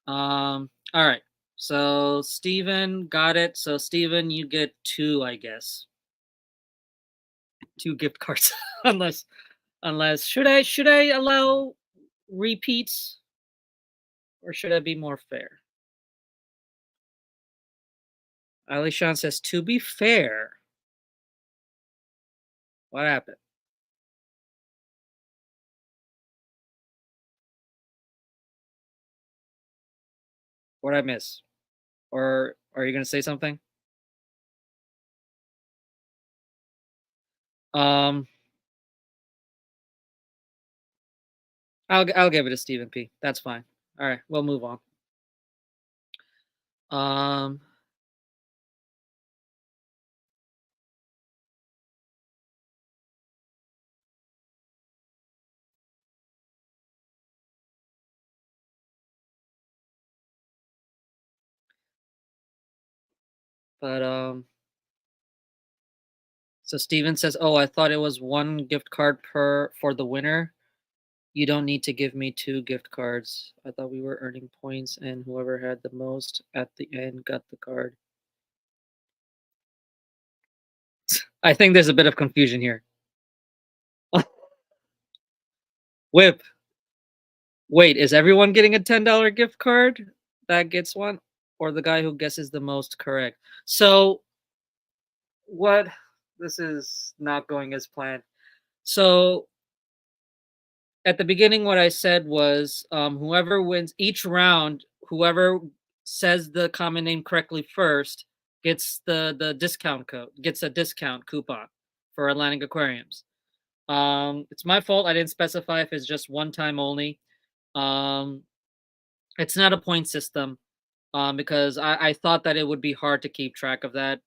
All right. So Steven got it. So Steven, you get two, I guess. Two gift cards. unless should I allow repeats or should I be more fair? Alishan says to be fair. What happened? What did I miss? Or are you gonna say something? Um, I'll give it to Stephen P. That's fine. All right, we'll move on. Um, but so Steven says, "Oh, I thought it was one gift card per for the winner. You don't need to give me two gift cards. I thought we were earning points, and whoever had the most at the end got the card." I think there's a bit of confusion here. Whip, wait, is everyone getting a $10 gift card that gets one, or the guy who guesses the most correct? So what? This is not going as planned. So at the beginning, what I said was whoever wins each round, whoever says the common name correctly first gets the discount code, gets a discount coupon for Atlantic Aquariums. It's my fault. I didn't specify if it's just one time only. Um, it's not a point system because I thought that it would be hard to keep track of that.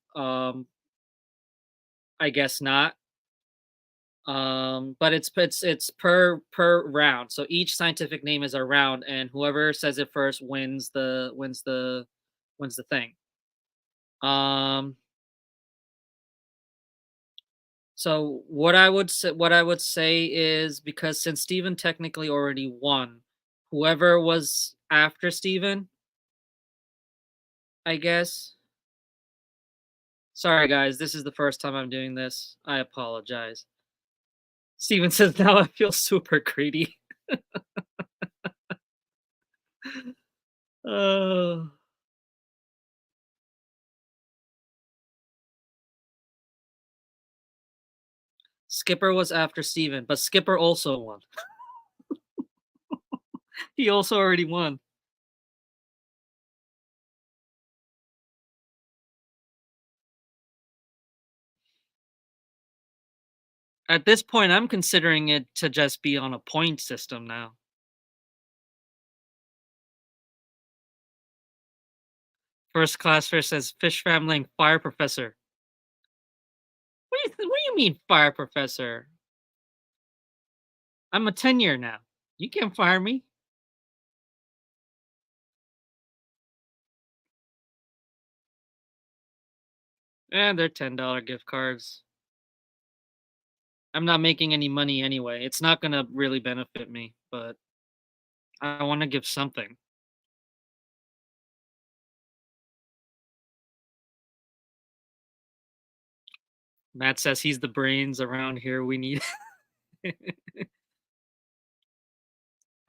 I guess not. But it's per round, so each scientific name is a round and whoever says it first wins the thing. um so what I would say is, because since Steven technically already won, whoever was after Steven, I guess. Sorry guys, this is the first time I'm doing this. I apologize. Steven says now I feel super greedy. Oh. Skipper was after Steven, but Skipper also won. He also already won. At this point, I'm considering it to just be on a point system now. First class fish says fish family fire professor. What do you mean fire professor? I'm a tenure now. You can't fire me. And they're $10 gift cards. I'm not making any money anyway. It's not gonna really benefit me, but I want to give something. Matt says he's the brains around here. We need.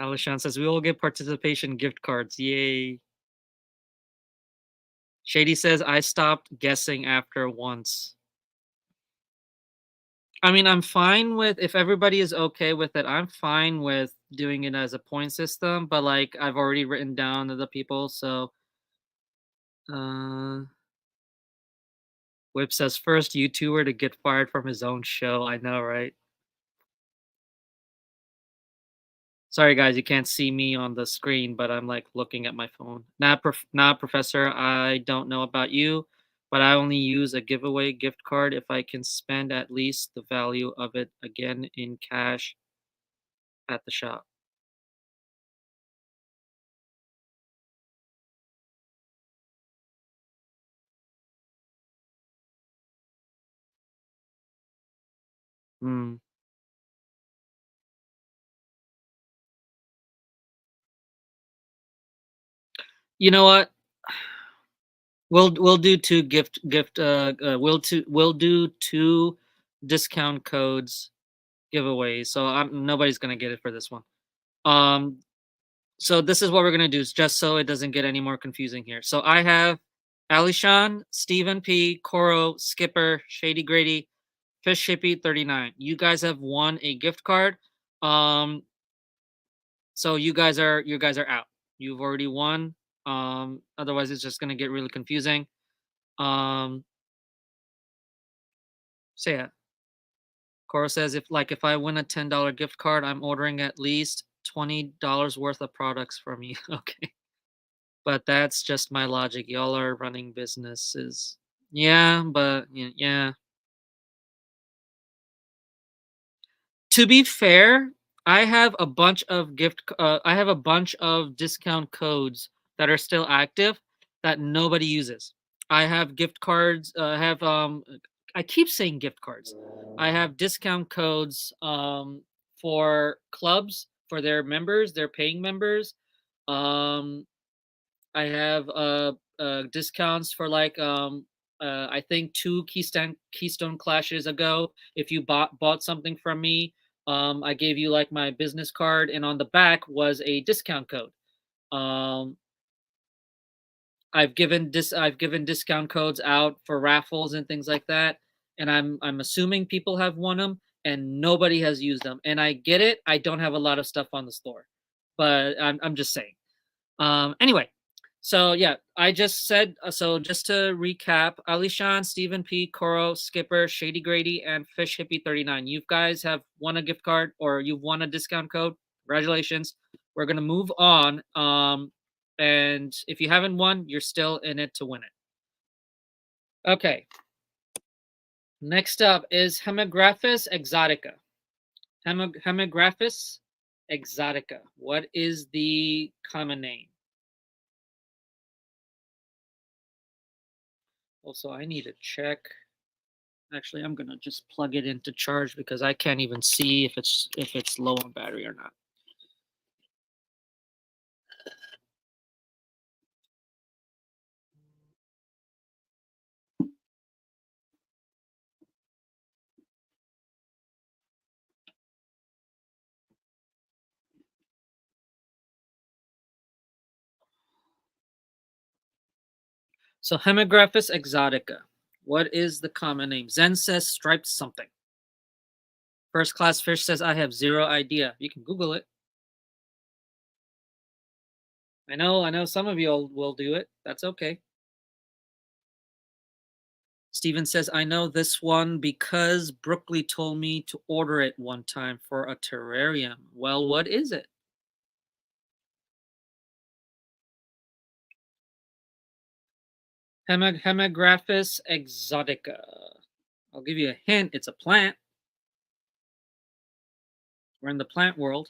Alishan says we all get participation gift cards. Yay. Shady says I stopped guessing after once. I mean, I'm fine with if everybody is okay with it, I'm fine with doing it as a point system, but, like, I've already written down the people, so, uh, Whip says, "First YouTuber to get fired from his own show." I know, right? Sorry, guys, you can't see me on the screen, but I'm, like, looking at my phone. Nah, professor, I don't know about you, but I only use a giveaway gift card if I can spend at least the value of it again in cash at the shop. Hmm. You know what? We'll do 2 we'll do 2 discount codes giveaways, so nobody's gonna get it for this one. Um, so this is what we're gonna do, just so it doesn't get any more confusing here. So I have Alishan, Stephen P, Coro, Skipper, Shady Grady, Fish Hippie 39. You guys have won a gift card. Um, so you guys are out. You've already won. Otherwise it's just gonna get really confusing. Um, so yeah. Cora says if I win a $10 gift card, I'm ordering at least $20 worth of products from you. Okay. But that's just my logic. Y'all are running businesses. Yeah, but yeah. To be fair, I have a bunch of discount codes that are still active that nobody uses. I have gift cards, I keep saying gift cards. I have discount codes for clubs for their members, their paying members. Um I have discounts for I think two Keystone clashes ago. If you bought something from me, I gave you like my business card, and on the back was a discount code. Um, I've given discount codes out for raffles and things like that, and I'm assuming people have won them, and nobody has used them. And I get it. I don't have a lot of stuff on the store, but I'm just saying. Anyway, so yeah, I just said so just to recap, Alishan, Stephen P, Coro, Skipper, Shady Grady, and Fish Hippie 39. You guys have won a gift card or you've won a discount code. Congratulations. We're gonna move on. And if you haven't won, you're still in it to win it. Okay. Next up is Hemagraphis exotica. Hemagraphis exotica. What is the common name? Also, I need to check. Actually, I'm gonna just plug it into charge because I can't even see if it's low on battery or not. So Hemagraphis exotica. What is the common name? Zen says striped something. First class fish says I have zero idea. You can Google it. I know some of you will do it. That's okay. Steven says I know this one because Brooklyn told me to order it one time for a terrarium. Well, what is it? Hemagraphis exotica. I'll give you a hint. It's a plant. We're in the plant world.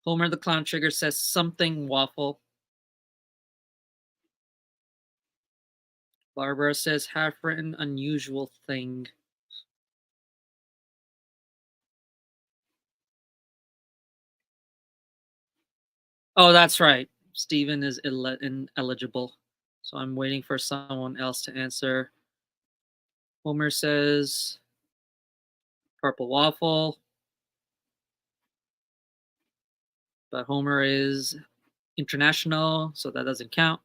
Homer the Clown Trigger says something waffle. Barbara says have written unusual thing. Oh, that's right. Steven is ineligible. So I'm waiting for someone else to answer. Homer says purple waffle. But Homer is international, so that doesn't count.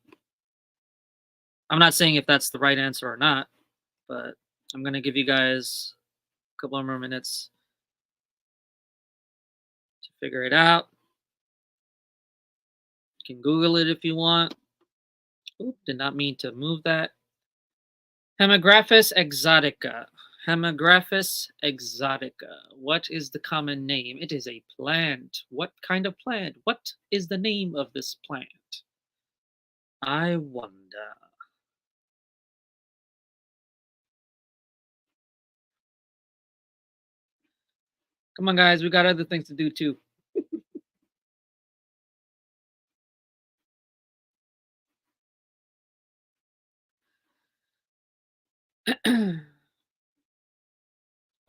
I'm not saying if that's the right answer or not, but I'm gonna give you guys a couple more minutes to figure it out. You can Google it if you want. Oop, did not mean to move that. Hemagraphis exotica. Hemagraphis exotica. What is the common name? It is a plant. What kind of plant? What is the name of this plant? I wonder. Come on, guys. We got other things to do too.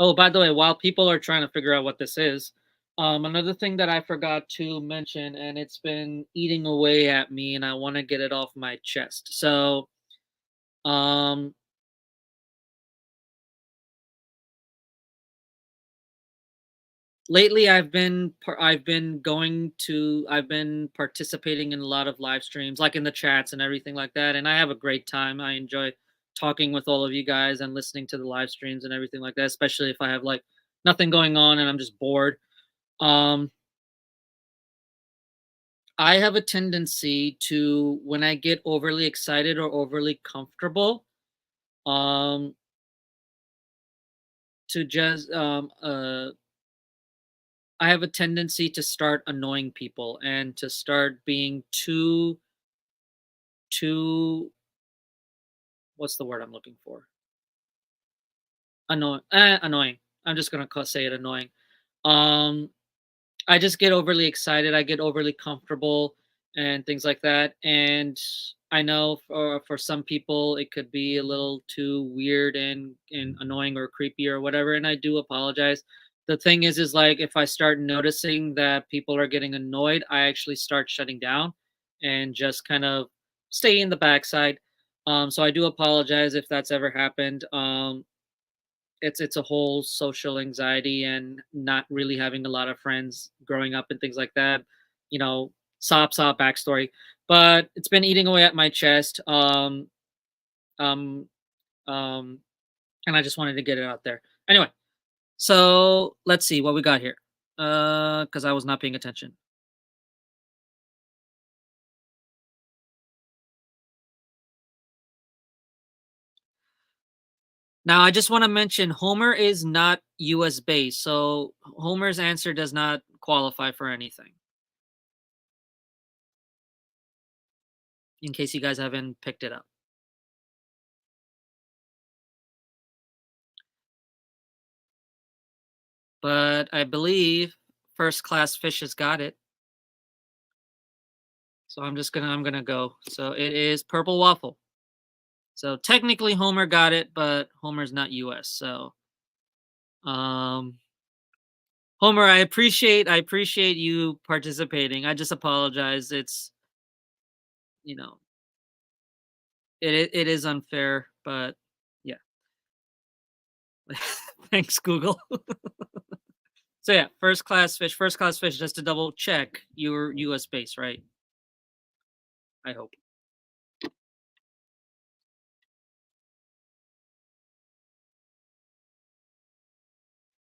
Oh, by the way, while people are trying to figure out what this is, another thing that I forgot to mention, and it's been eating away at me, and I want to get it off my chest. So, um, lately I've been participating in a lot of live streams, like in the chats and everything like that, and I have a great time. I enjoy talking with all of you guys and listening to the live streams and everything like that, especially if I have like nothing going on and I'm just bored. Um, I have a tendency to, when I get overly excited or overly comfortable, um, to just I have a tendency to start annoying people and to start being too what's the word I'm looking for? Annoying. I'm just gonna say it annoying. Um, I just get overly excited. I get overly comfortable and things like that. And I know for some people it could be a little too weird and annoying or creepy or whatever. And I do apologize. The thing is like if I start noticing that people are getting annoyed, I actually start shutting down and just kind of stay in the backside. So I do apologize if that's ever happened. It's a whole social anxiety and not really having a lot of friends growing up and things like that. You know, sob backstory, but it's been eating away at my chest. Um, um, and I just wanted to get it out there. Anyway, so let's see what we got here. Because I was not paying attention. Now, I just want to mention Homer is not US based, so Homer's answer does not qualify for anything. In case you guys haven't picked it up. But I believe First Class Fish has got it. So I'm gonna go. So it is Purple Waffle. So technically Homer got it, but Homer's not US. So um Homer, I appreciate you participating. I just apologize. It's you know, it is unfair, but yeah. Thanks, Google. So yeah, first class fish, just to double check, you're US based, right? I hope.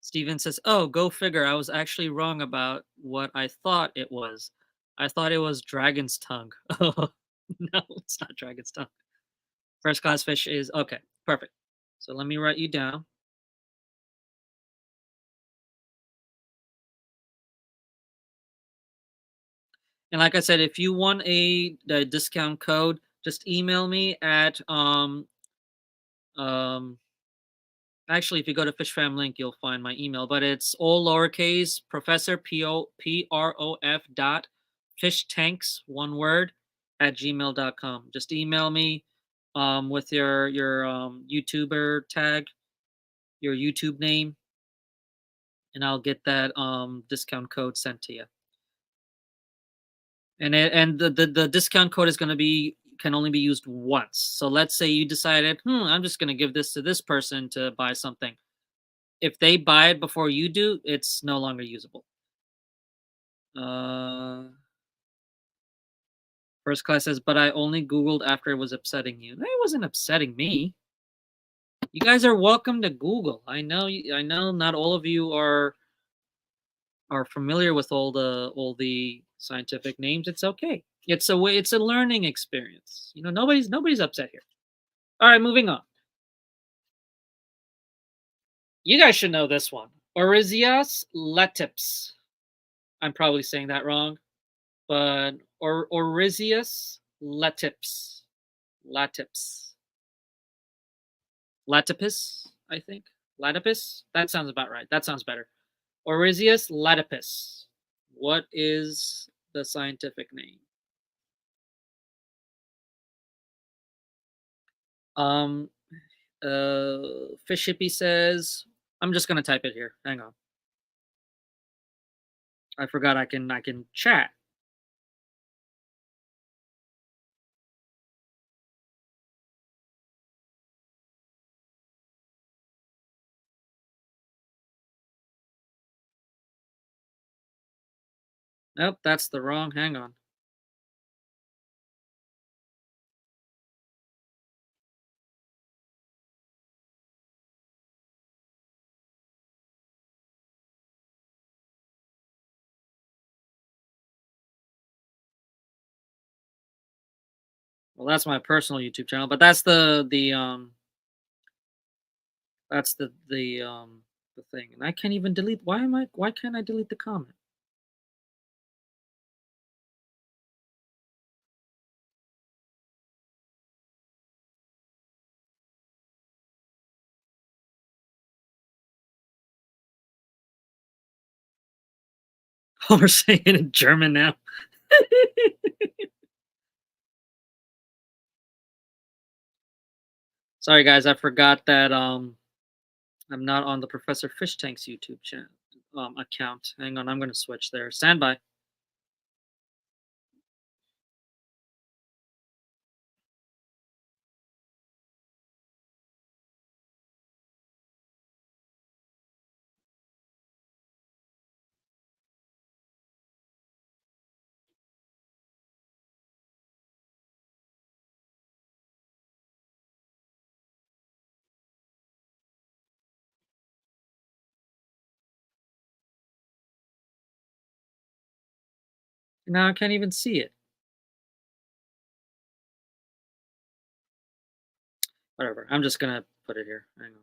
Steven says, "Oh, go figure. I was actually wrong about what I thought it was. I thought it was dragon's tongue." Oh, no, it's not dragon's tongue. First class fish is okay. Perfect. So let me write you down. And like I said, if you want the discount code, just email me at um actually if you go to Fish Fam link, you'll find my email, but it's all lowercase Professor Prof dot fish tanks one word at gmail.com. Just email me with your YouTuber tag, your YouTube name, and I'll get that discount code sent to you. And the discount code is going to be can only be used once. So let's say you decided, I'm just going to give this to this person to buy something. If they buy it before you do, it's no longer usable. Uh, First class says, but I only Googled after it was upsetting you. No, it wasn't upsetting me. You guys are welcome to Google. I know not all of you are familiar with all the scientific names. It's okay. It's a way. It's a learning experience. You know, nobody's upset here. All right, moving on. You guys should know this one. Oryzias letips. I'm probably saying that wrong, but Oryzias letips. Latips. Latipus, I think. Latipus? That sounds about right. That sounds better. Oryzius latipus. What is the scientific name? Um, Fish Hippie says, I'm just gonna type it here. Hang on. I forgot I can chat. Nope, that's the wrong. Hang on. Well, that's my personal YouTube channel, but that's the thing. And I can't even delete. Why can't I delete the comment? Oh, we're saying it in German now. Sorry guys, I forgot that I'm not on the Professor FishTanks YouTube channel account. Hang on, I'm gonna switch there. Stand by. Now I can't even see it. Whatever. I'm just gonna put it here. Hang on.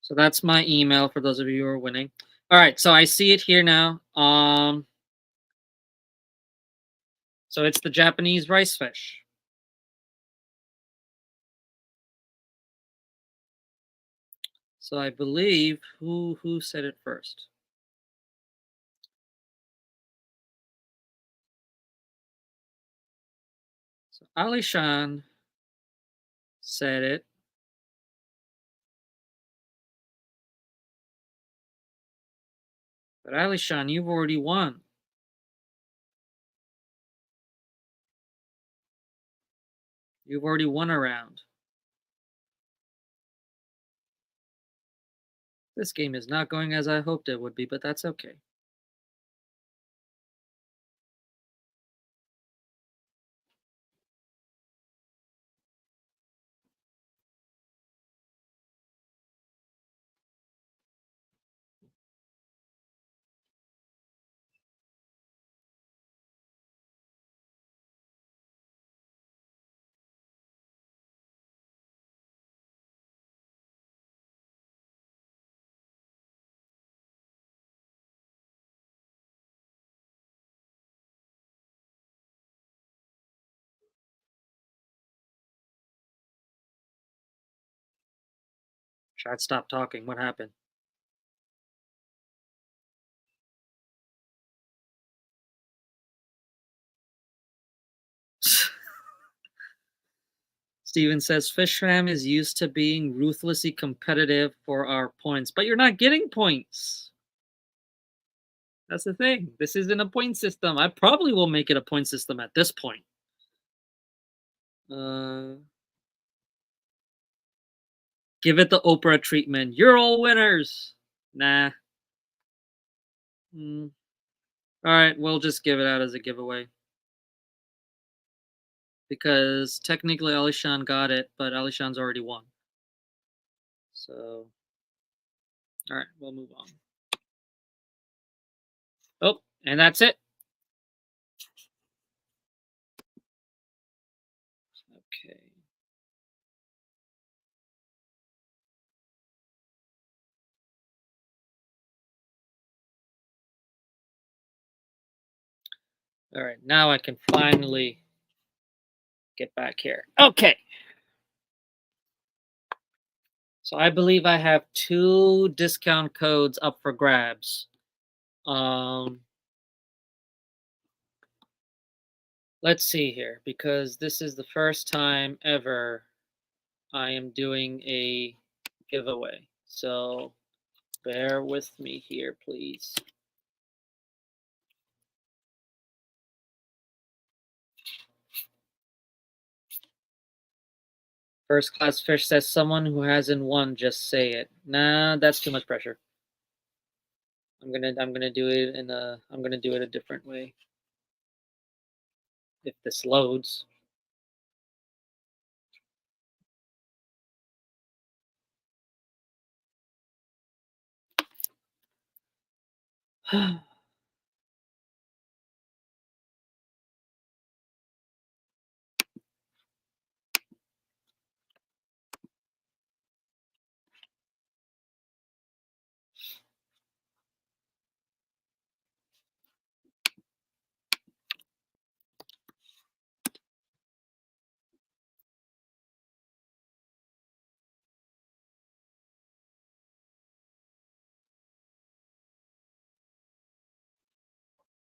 So that's my email for those of you who are winning. All right, so I see it here now. So it's the Japanese rice fish. So I believe who said it first? So Alishan said it. But Alishan, you've already won. You've already won a round. This game is not going as I hoped it would be, but that's okay. Chat, stop talking. What happened? Steven says Fishram is used to being ruthlessly competitive for our points, but you're not getting points. That's the thing. This isn't a point system. I probably will make it a point system at this point. Uh, Give it the Oprah treatment. You're all winners. Nah. Mm. All right, we'll just give it out as a giveaway because technically Alishan got it, but Alishan's already won. So, all right, we'll move on. Oh, and that's it. Okay. All right, now I can finally get back here. Okay. So I believe I have 2 discount codes up for grabs. Let's see here because this is the first time ever I am doing a giveaway. So bear with me here, please. First class fish says someone who hasn't won, just say it. Nah, that's too much pressure. I'm gonna do it a different way. If this loads.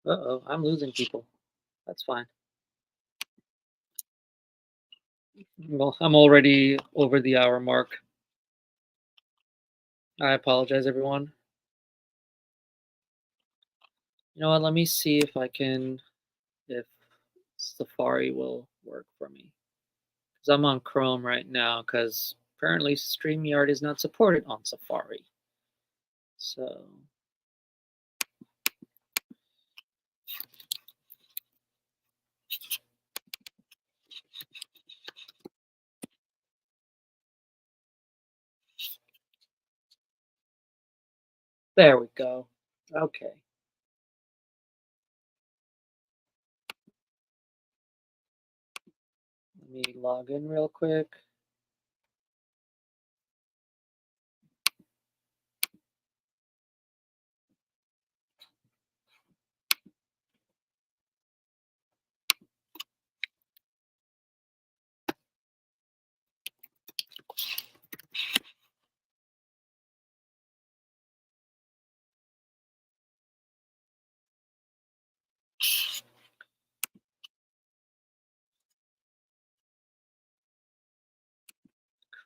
Uh-oh, I'm losing people. That's fine. Well, I'm already over the hour mark. I apologize, everyone. You know what? Let me see if Safari will work for me. Because I'm on Chrome right now, because apparently StreamYard is not supported on Safari. So, there we go. Okay. Let me log in real quick.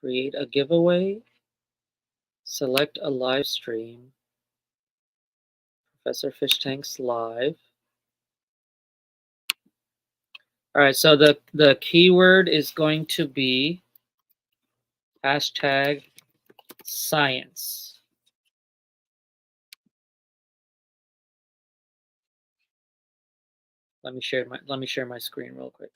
Create a giveaway. Select a live stream. Professor FishTanks live. All right, so the keyword is going to be hashtag science. Let me share my screen real quick.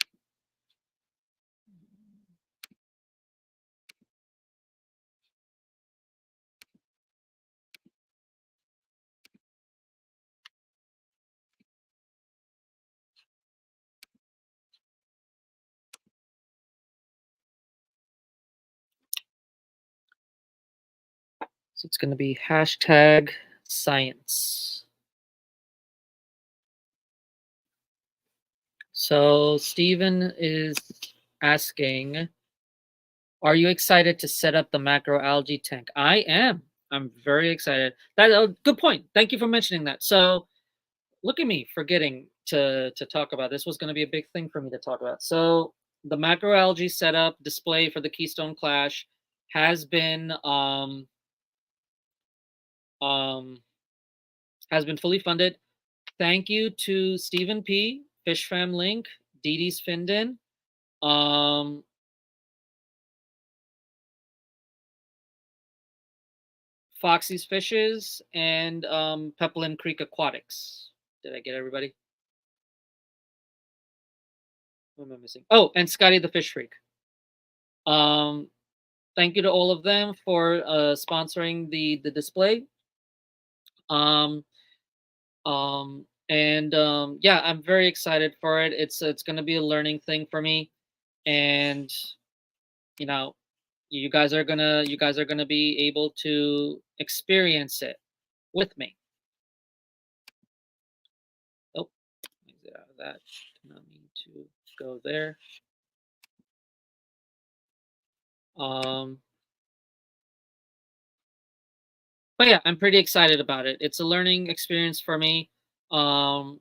So it's going to be hashtag science. So Stephen is asking, are you excited to set up the macroalgae tank? I am. I'm very excited. Good point. Thank you for mentioning that. So look at me forgetting to talk about this. Was going to be a big thing for me to talk about. So the macroalgae setup display for the Keystone Clash has been fully funded. Thank you to Stephen P, Fish Fam Link, Dee Dee's Finden, um, Foxy's Fishes, and Peplin Creek Aquatics. Did I get everybody? What am I missing? Oh, and Scotty the Fish Freak. Um, thank you to all of them for sponsoring the display. Um, yeah, I'm very excited for it. It's going to be a learning thing for me, and you know, you guys are gonna be able to experience it with me. Oh, exit out of that. Do not need to go there. Um, but yeah, I'm pretty excited about it. It's a learning experience for me. Um,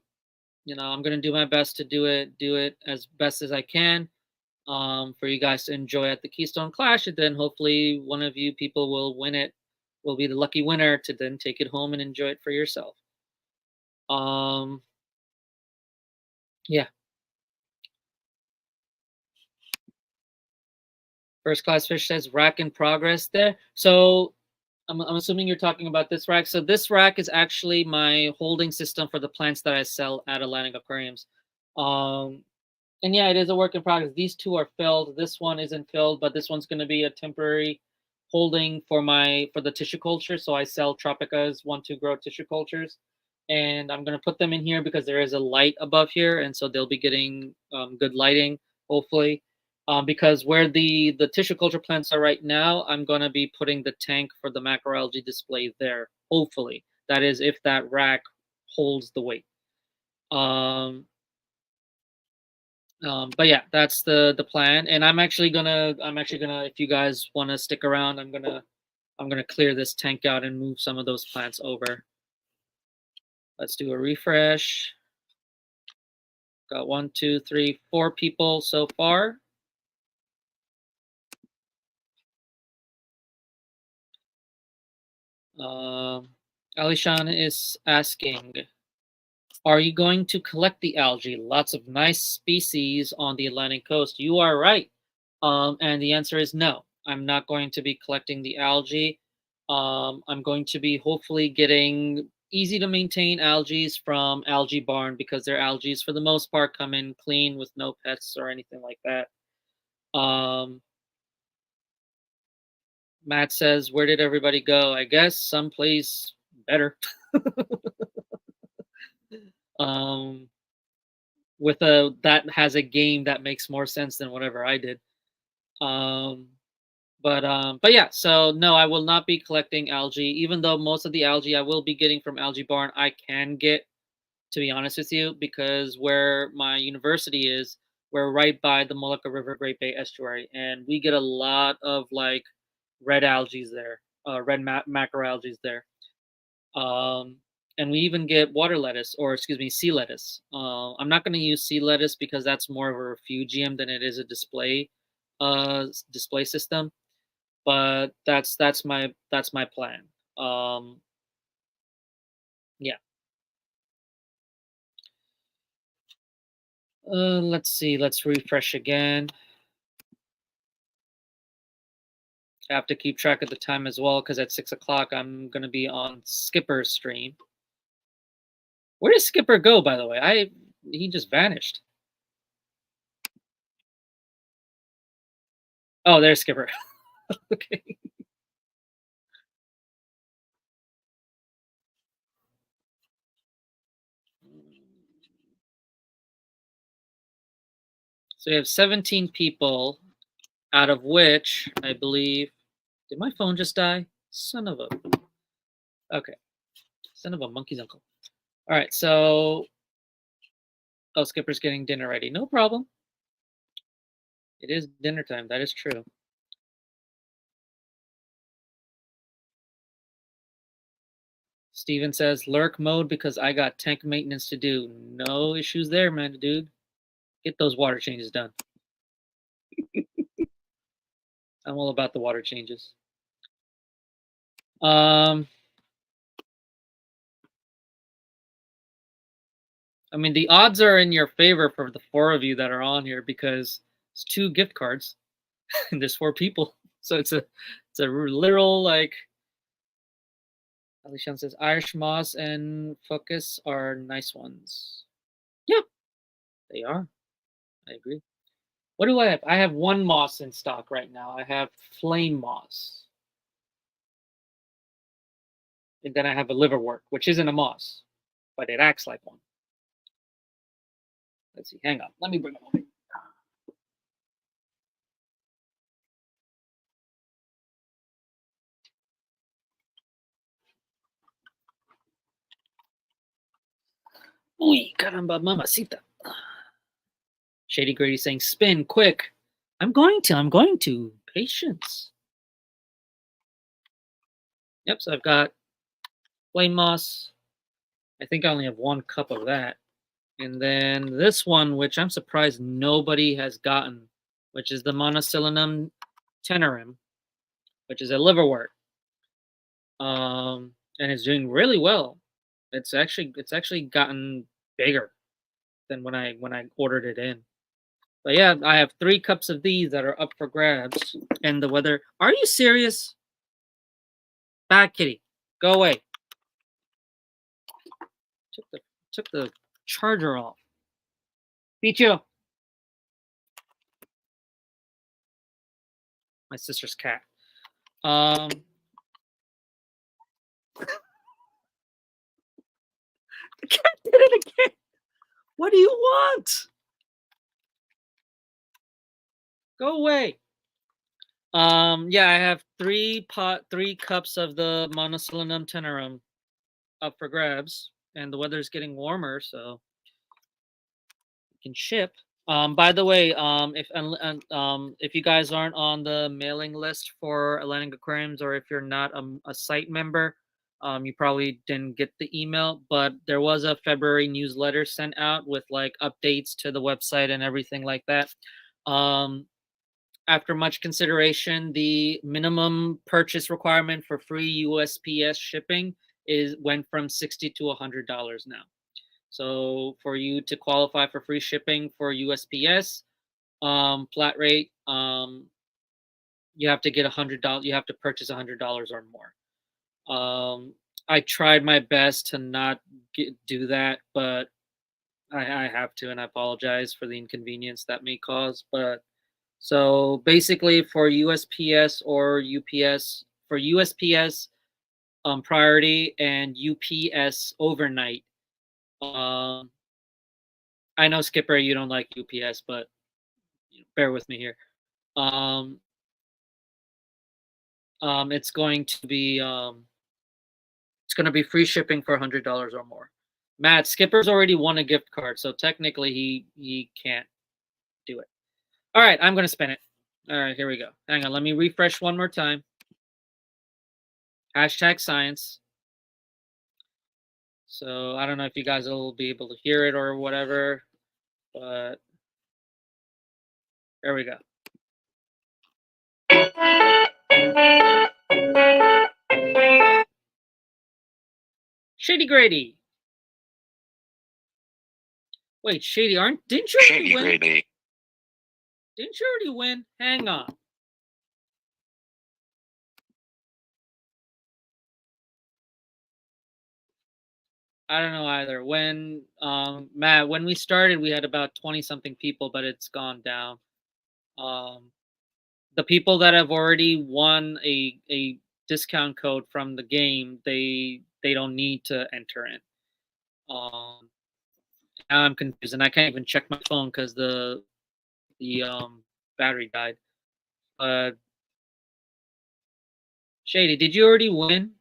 I'm gonna do my best to do it as best as I can. For you guys to enjoy at the Keystone Clash, and then hopefully one of you people will win it, will be the lucky winner to then take it home and enjoy it for yourself. Um, yeah, First Class Fish says rack in progress there. So I'm assuming you're talking about this rack. So this rack is actually my holding system for the plants that I sell at Atlantic Aquariums. Um, and yeah, it is a work in progress. These two are filled. This one isn't filled, but this one's going to be a temporary holding for the tissue culture. So I sell Tropica's 1-2 grow tissue cultures, and I'm going to put them in here because there is a light above here, and so they'll be getting good lighting, hopefully. Because where the tissue culture plants are right now, I'm going to be putting the tank for the macroalgae display there. Hopefully, that is if that rack holds the weight. But yeah, that's the plan, and I'm actually gonna if you guys want to stick around, I'm gonna clear this tank out and move some of those plants over. Let's do a refresh. Got 1, 2, 3, 4 people so far. Alishan is asking, are you going to collect the algae? Lots of nice species on the Atlantic coast. You are right. And the answer is no. I'm not going to be collecting the algae. I'm going to be hopefully getting easy to maintain algae from Algae Barn because their algae for the most part come in clean with no pests or anything like that. Matt says, where did everybody go? I guess someplace better. um, with a that has a game that makes more sense than whatever I did. Um, but yeah, so no, I will not be collecting algae, even though most of the algae I will be getting from Algae Barn, I can get, to be honest with you, because where my university is, we're right by the Molucca River Great Bay Estuary, and we get a lot of like red algae there, red macroalgae there. Um, and we even get water lettuce, or excuse me, sea lettuce. I'm not going to use sea lettuce because that's more of a refugium than it is a display system. But that's my plan. Um, yeah. Let's see. Let's refresh again. I have to keep track of the time as well because at 6 o'clock I'm gonna be on Skipper's stream. Where did Skipper go, by the way? He just vanished. Oh, there's Skipper. Okay. So we have 17 people, out of which I believe, did my phone just die? Son of a. Okay. Son of a monkey's uncle. All right. So, oh, Skipper's getting dinner ready. No problem. It is dinner time. That is true. Steven says lurk mode because I got tank maintenance to do. No issues there, man, dude. Get those water changes done. I'm all about the water changes. Um, I mean, the odds are in your favor for the four of you that are on here because it's two gift cards and there's four people. So it's a literal like Alishan says Irish Moss and Focus are nice ones. Yeah, they are. I agree. What do I have? I have one moss in stock right now. I have flame moss. And then I have a liverwort, which isn't a moss, but it acts like one. Let's see. Hang on. Let me bring it over. Uy, caramba, mamacita. Shady Grady saying, spin quick. I'm going to. Patience. Yep, so I've got flame moss. I think I only have one cup of that. And then this one, which I'm surprised nobody has gotten, which is the Monocotyledon tenerum, which is a liverwort. And it's doing really well. It's actually gotten bigger than when I ordered it in. But yeah, I have 3 cups of these that are up for grabs. And the weather. Are you serious? Bad kitty, go away. Took the charger off. Beat you. My sister's cat. The cat did it again. What do you want? Go away. Yeah, I have 3 cups of the Monocotyledon tenerum up for grabs, and the weather's getting warmer, so we can ship. By the way, if you guys aren't on the mailing list for Atlantic Aquariums, or if you're not a site member, you probably didn't get the email. But there was a February newsletter sent out with like updates to the website and everything like that. After much consideration, the minimum purchase requirement for free USPS shipping went from $60 to $100 now. So for you to qualify for free shipping for USPS, flat rate, you have to get $100. You have to purchase $100 or more. I tried my best to not do that, but I have to, and I apologize for the inconvenience that may cause. But so basically, for USPS or UPS, for USPS priority and UPS overnight. I know Skipper, you don't like UPS, but bear with me here. It's going to be free shipping for $100 or more. Matt, Skipper's already won a gift card, so technically he can't do it. All right, I'm gonna spin it. All right, here we go. Hang on, let me refresh one more time. Hashtag science. So I don't know if you guys will be able to hear it or whatever, but there we go. Shady Grady. Wait, Shady, didn't you already win? Grady. Didn't you already win? Hang on. I don't know either. When Matt, when we started, we had about 20 something people, but it's gone down. The people that have already won a discount code from the game, they don't need to enter in. Now I'm confused, and I can't even check my phone because the battery died. Shady, did you already win?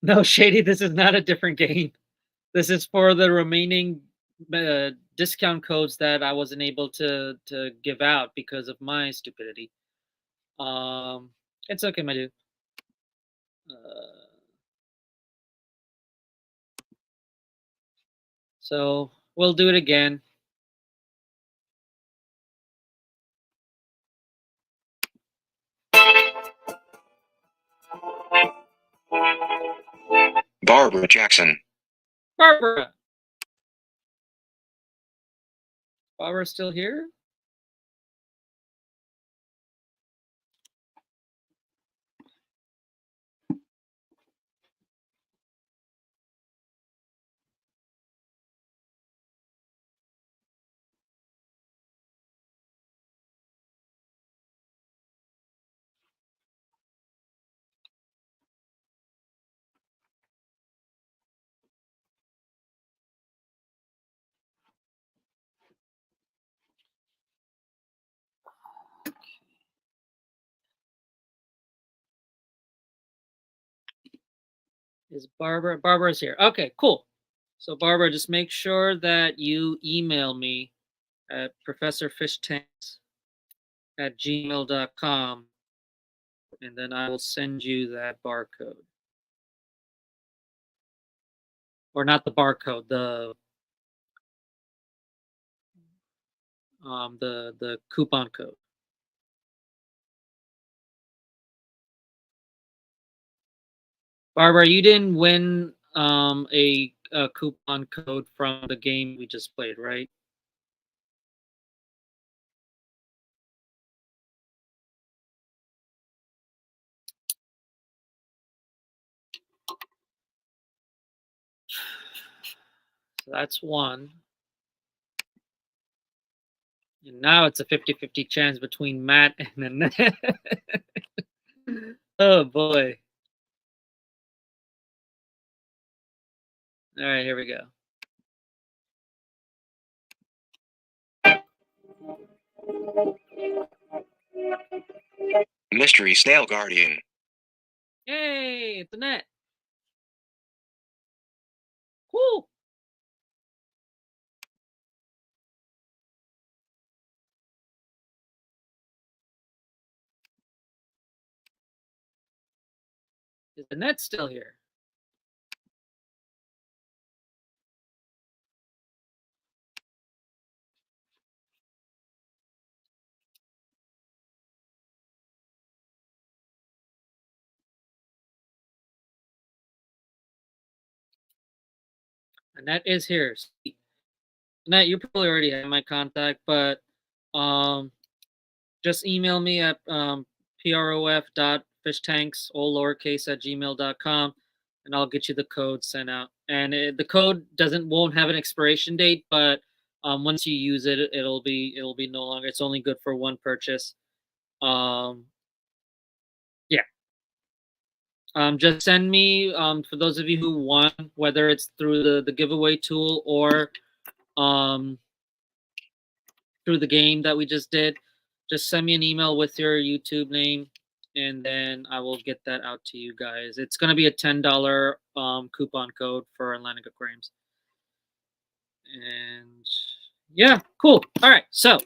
No, Shady, this is not a different game. This is for the remaining discount codes that I wasn't able to give out because of my stupidity. Um, it's okay, my dude. Uh, so we'll do it again. Barbara Jackson. Barbara. Barbara still here? Is Barbara? Barbara's here. Okay, cool. So Barbara, just make sure that you email me at professorfishtanks@gmail.com, and then I will send you that barcode. Or not the barcode, the coupon code. Barbara, you didn't win a coupon code from the game we just played, right? So that's one. And now it's a 50-50 chance between Matt and Annette. Oh boy. All right, here we go. Mystery Snail Guardian. Yay, it's Annette. Cool. Is Annette still here? Annette is here. Annette, you probably already have my contact, but just email me at prof.fishtanks, all lowercase, at gmail.com, and I'll get you the code sent out. And the code won't have an expiration date, but once you use it, it'll be no longer. It's only good for one purchase. Yeah. Just send me, for those of you who won, whether it's through the giveaway tool or through the game that we just did, just send me an email with your YouTube name, and then I will get that out to you guys. It's going to be a $10 coupon code for Atlantic Aquariums. And yeah, cool. All right, so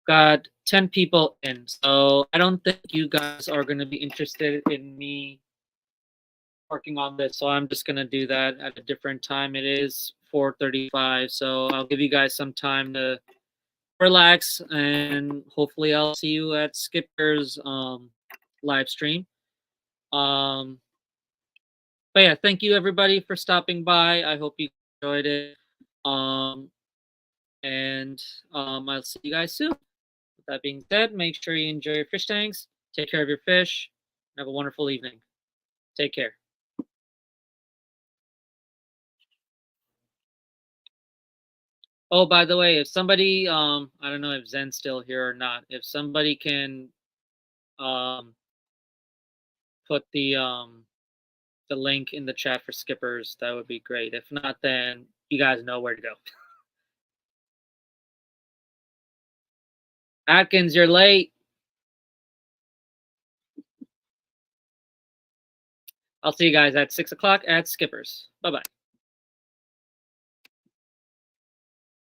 got 10 people in. So I don't think you guys are going to be interested in me working on this. So I'm just going to do that at a different time. It is 4:35, so I'll give you guys some time to relax, and hopefully I'll see you at Skipper's live stream. But yeah, thank you everybody for stopping by. I hope you enjoyed it. And I'll see you guys soon. With that being said, make sure you enjoy your fish tanks, take care of your fish, and have a wonderful evening. Take care. Oh, by the way, if somebody I don't know if Zen's still here or not, if somebody can put the link in the chat for Skippers, that would be great. If not, then you guys know where to go. Atkins, you're late. I'll see you guys at 6 o'clock at Skippers. Bye-bye.